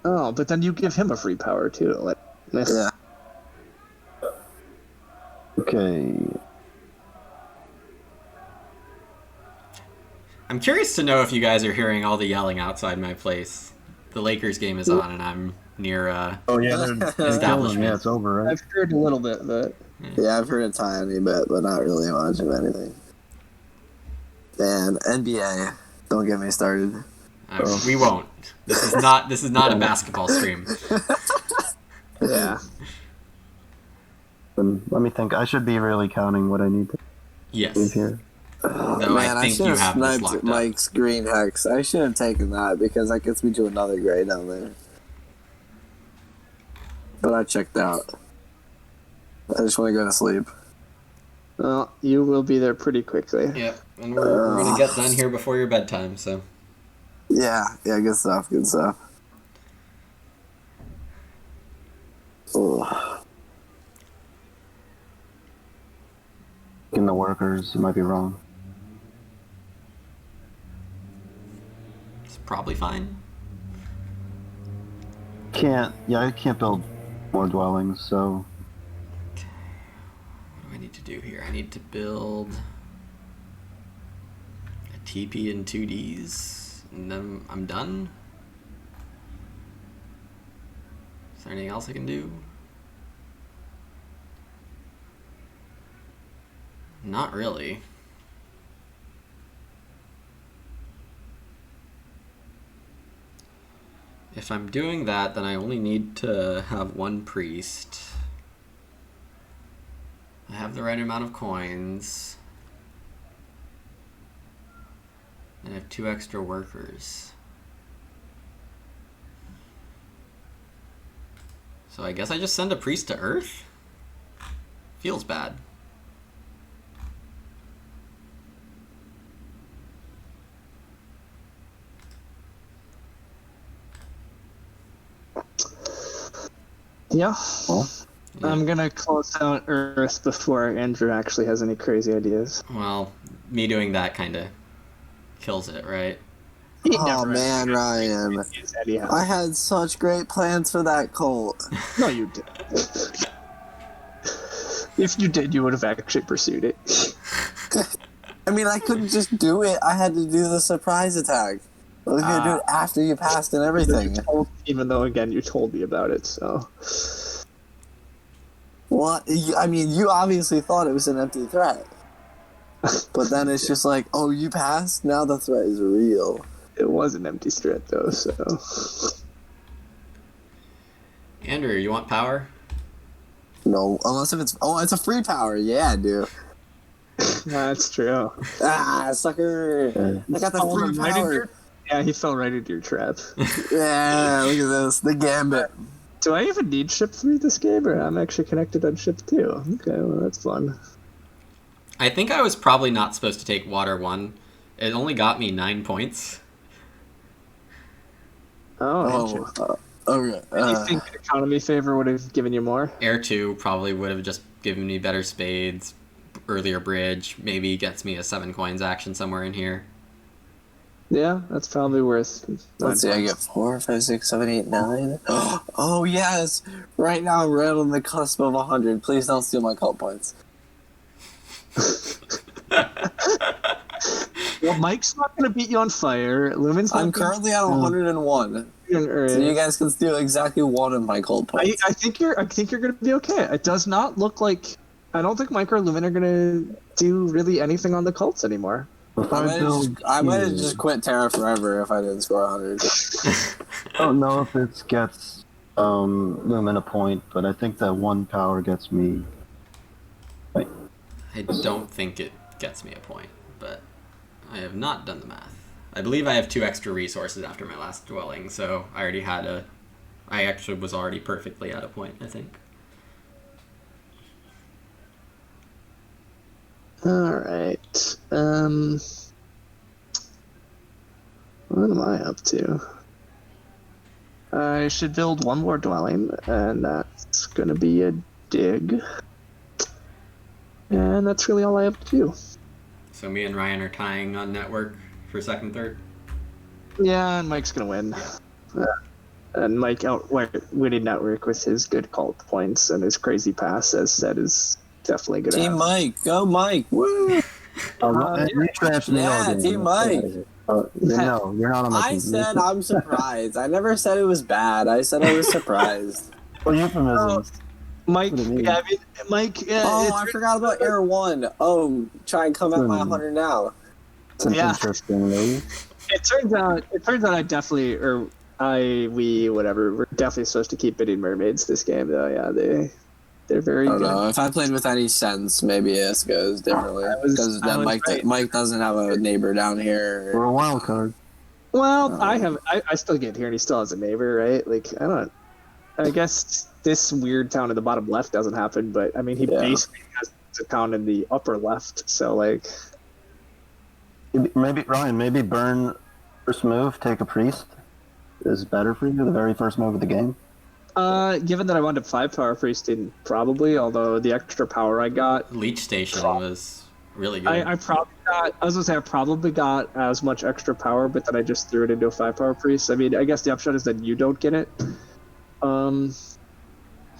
Oh, but then you give him a free power too. Like, Yeah. Okay. I'm curious to know if you guys are hearing all the yelling outside my place. The Lakers game is on, and I'm near Oh yeah, establishment. yeah, it's over, right? I've heard a little bit, but Yeah, I've heard a tiny bit, but not really much of anything. Man, NBA, don't get me started. We won't. This is not a basketball stream. yeah. Let me think. I should be really counting what I need to Yes. leave here. Though Man, I think should you have have this sniped locked up. Mike's green hex. I should have taken that because that gets me to another grade down there. But I checked out. I just want to go to sleep. Well, you will be there pretty quickly. Yep, and we're gonna get done here before your bedtime. So Yeah, good stuff. Oh. In the workers, it might be wrong. it's probably fine. I can't build more dwellings, so What do I need to do here? I need to build a TP and 2Ds, and then I'm done. Is there anything else I can do? Not really. If I'm doing that, then I only need to have 1 priest. I have the right amount of coins. And I have 2 extra workers. So I guess I just send a priest to Earth? Feels bad. Yeah. well, I'm gonna close out Earth before Andrew actually has any crazy ideas. Well, me doing that kind of kills it, right? Oh man, Ryan. I had such great plans for that cult. No, you didn't. If you did, you would have actually pursued it. I mean, I couldn't just do it. I had to do the surprise attack. I was gonna do it after you passed and everything. Even though, again, you told me about it, so... What? I mean, you obviously thought it was an empty threat. But then it's just like, oh, you passed? Now the threat is real. It was an empty threat, though, so... Andrew, you want power? No, unless if it's... Oh, it's a free power. Yeah, I do. That's true. Ah, sucker! I got the free power. Yeah, he fell right into your trap. Yeah, look at this. The gambit. Do I even need ship 3 this game, or I'm actually connected on ship 2? Okay, well, that's fun. I think I was probably not supposed to take water 1. It only got me 9 points. Oh, Okay. do you think economy favor would have given you more? Air 2 probably would have just given me better spades, earlier bridge, maybe gets me a 7 coins action somewhere in here. Yeah, that's probably worth. Let's see, I get 4, 5, 6, 7, 8, 9. Oh, yes! Right now I'm right on the cusp of 100. Please don't steal my cult points. Well, Mike's not going to beat you on fire. Lumen's not I'm gonna currently at 101. beat you on earth. So you guys can steal exactly 1 of my cult points. I think you're going to be okay. It does not look like. I don't think Mike or Lumen are going to do really anything on the cults anymore. I might have just quit Terra forever if I didn't score 100. I don't know if it gets Lumen a point, but I think that 1 power gets me. I don't think it gets me a point, but I have not done the math. I believe I have 2 extra resources after my last dwelling, so I actually was already perfectly at a point, I think. Alright. What am I up to? I should build 1 more dwelling, and that's gonna be a dig. And that's really all I have to do. So me and Ryan are tying on network for second, third. Yeah, and Mike's gonna win. And Mike winning network with his good cult points and his crazy pass, as said, is definitely good. Team Mike, go Mike! Woo! Yeah, Team Mike. No, you're not on my team. I said I'm surprised. I never said it was bad. I said I was surprised. Well, euphemisms. Mike, yeah, I mean, Mike. I forgot about Air 1. Oh, try and come at my 100 now. That's Yeah. interesting, maybe. It turns out I definitely, we're definitely supposed to keep bidding mermaids this game, though. Yeah, they're very I don't good. know. If I played with any sense, maybe this goes differently. Because then Mike doesn't have a neighbor down here. Or a wild card. Well, I still get here, and he still has a neighbor, right? Like, I guess this weird town in the bottom left doesn't happen, but I mean, he basically has a town in the upper left, so like. Maybe Ryan, burn first move, take a priest is better for you, the very first move of the game. Given that I wound up 5 power priesting, probably, although the extra power I got. Leech Station was really good. I probably got as much extra power, but then I just threw it into a 5 power priest. I mean, I guess the upshot is that you don't get it.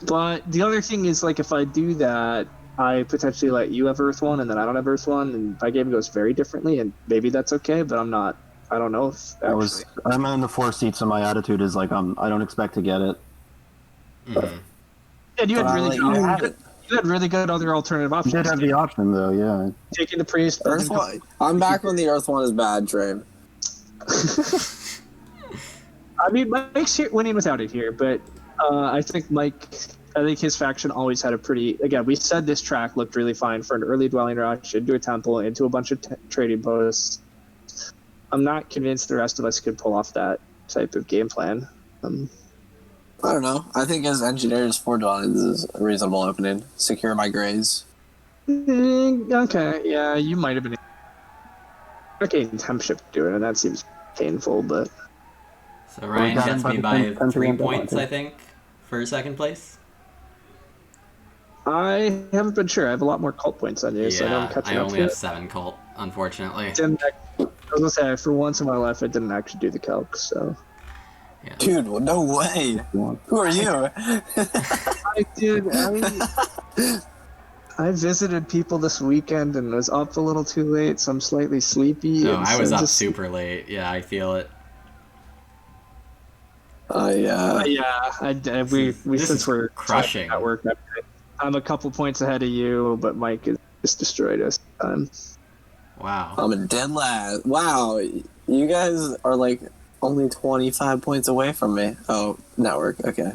But the other thing is, like, if I do that, I potentially let you have Earth 1, and then I don't have Earth 1, and my game goes very differently, and maybe that's okay, but I don't know if actually. I'm in the 4 seats, so my attitude is like, I don't expect to get it. Mm-hmm. And you had really good other alternative options. You did have the option, though, yeah. Taking the priest. Earth 1. I'm back when the Earth 1 is bad, Train. I mean, Mike's winning without it here, but I think his faction always had a pretty. Again, we said this track looked really fine for an early dwelling rush into a temple, into a bunch of trading posts. I'm not convinced the rest of us could pull off that type of game plan. I don't know. I think as engineers, 4 dwellings is a reasonable opening. Secure my grays. Okay, yeah, you might have been. Okay, temp ship to do it, and that seems painful, but. So Ryan gets me by 3 points, I think, for second place. I haven't been sure. I have a lot more cult points on you, so I know I'm catching up. I only have 7 cult, unfortunately. I was gonna say, for once in my life, I didn't actually do the calc, so. Yeah. Dude, no way. Who are you? I visited people this weekend and was up a little too late, so I'm slightly sleepy. No, I was up super late. Yeah, I feel it. Since we're crushing at work, I'm a couple points ahead of you, but Mike has just destroyed us. Wow. I'm a dead last. Wow, you guys are like only 25 points away from me. Oh, network. Okay.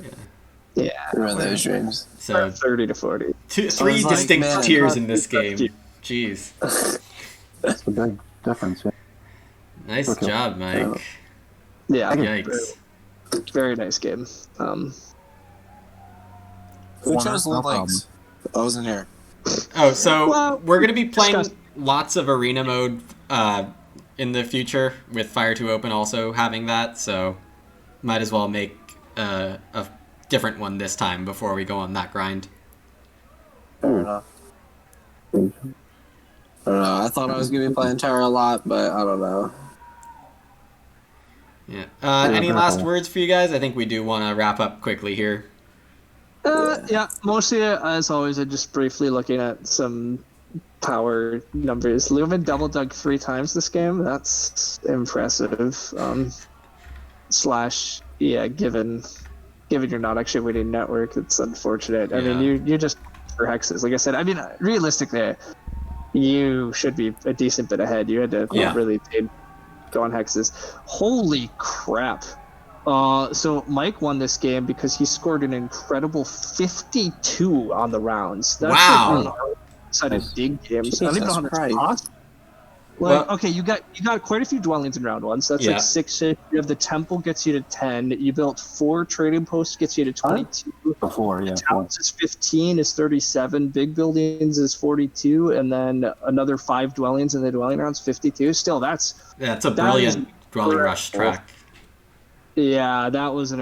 Yeah. Remember those dreams. So 30 to 40. 3 distinct tiers in this game. Jeez. That's a big difference. Yeah. Nice job, Mike. Yeah. Yikes. Very nice game. Who chose Loon Lakes? I wasn't here. Oh, so we're going to be playing lots of arena mode in the future with Fire 2 Open also having that, so might as well make a different one this time before we go on that grind. Fair enough. I don't know. I thought I was going to be playing Terra a lot, but I don't know. Yeah. Any last words for you guys? I think we do want to wrap up quickly here. Yeah, mostly, as always, I'm just briefly looking at some power numbers. Lumen double dug 3 times this game. That's impressive. Yeah, given you're not actually winning network, it's unfortunate. I mean, you just for hexes. Like I said, I mean, realistically, you should be a decent bit ahead. You had to really go on hexes. Holy crap. So Mike won this game because he scored an incredible 52 on the rounds. That's wow. Like outside of dig games. I don't even know how that's possible. Like, okay, you got quite a few dwellings in round 1, so that's like 6. You have the temple gets you to 10. You built 4 trading posts, gets you to 22. Towns is 15, is 37. Big buildings is 42, and then another 5 dwellings in the dwelling rounds, 52. Still, that's a brilliant dwelling rush track. Yeah, that was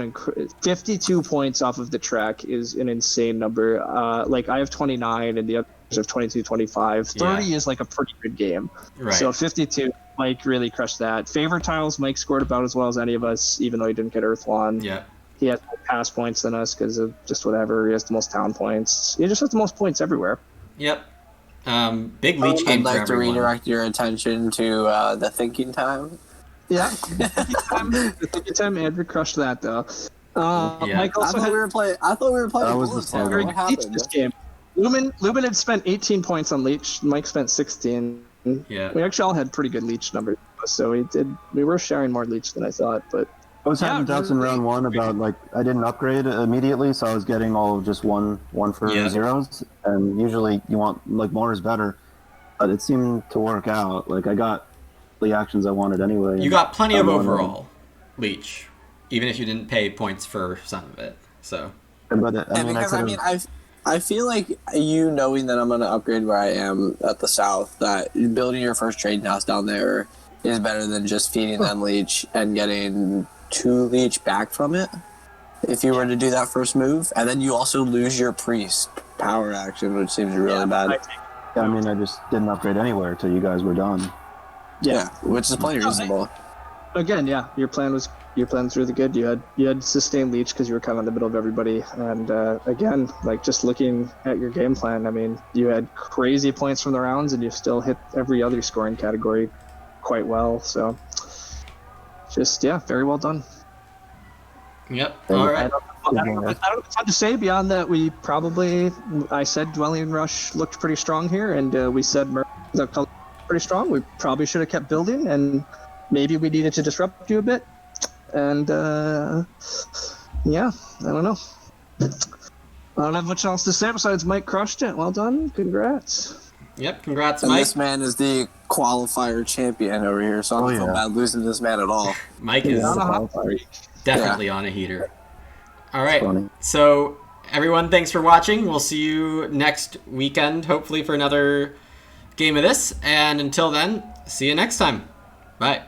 52 points off of the track is an insane number. Like I have 29 and the others have 22, 25. 30 is like a pretty good game. Right. So 52, Mike really crushed that. Favorite tiles, Mike scored about as well as any of us, even though he didn't get Earth Wand. Yeah. He has more pass points than us because of just whatever. He has the most town points. He just has the most points everywhere. Yep. Big leech game for everyone. I'd like to redirect your attention to the thinking time. Yeah, the thinking time. Andrew crushed that though. Mike also I thought we were playing. That was the Bullets. very What happened? this game. Lumen had spent 18 points on leech. Mike spent 16. Yeah, we actually all had pretty good leech numbers, so we were sharing more leech than I thought. But I was having doubts in round 1 about like I didn't upgrade immediately, so I was getting all just one for zeros, and usually you want like more is better, but it seemed to work out. Like I got the actions I wanted anyway. You got plenty of overall leech, even if you didn't pay points for some of it. So, but I feel like you knowing that I'm going to upgrade where I am at the south, that building your first trading house down there is better than just feeding them leech and getting 2 leech back from it. If you were to do that first move, and then you also lose your priest power action, which seems really bad. I mean, I just didn't upgrade anywhere till you guys were done. Yeah, which is plenty reasonable. Again, your plan's really good. You had sustained leech because you were kind of in the middle of everybody, and again, like just looking at your game plan, I mean, you had crazy points from the rounds, and you still hit every other scoring category quite well. So, just very well done. Yep. All right. I don't know what to say beyond that. I said Dwelling Rush looked pretty strong here, and we said the color pretty strong. We probably should have kept building, and maybe we needed to disrupt you a bit. And I don't know. I don't have much else to say besides Mike crushed it. Well done. Congrats. Yep, congrats, and Mike. This man is the qualifier champion over here, so I don't feel bad losing this man at all. Mike is definitely on a heater. All right, so everyone, thanks for watching. We'll see you next weekend, hopefully for another game of this. And until then, see you next time. Bye.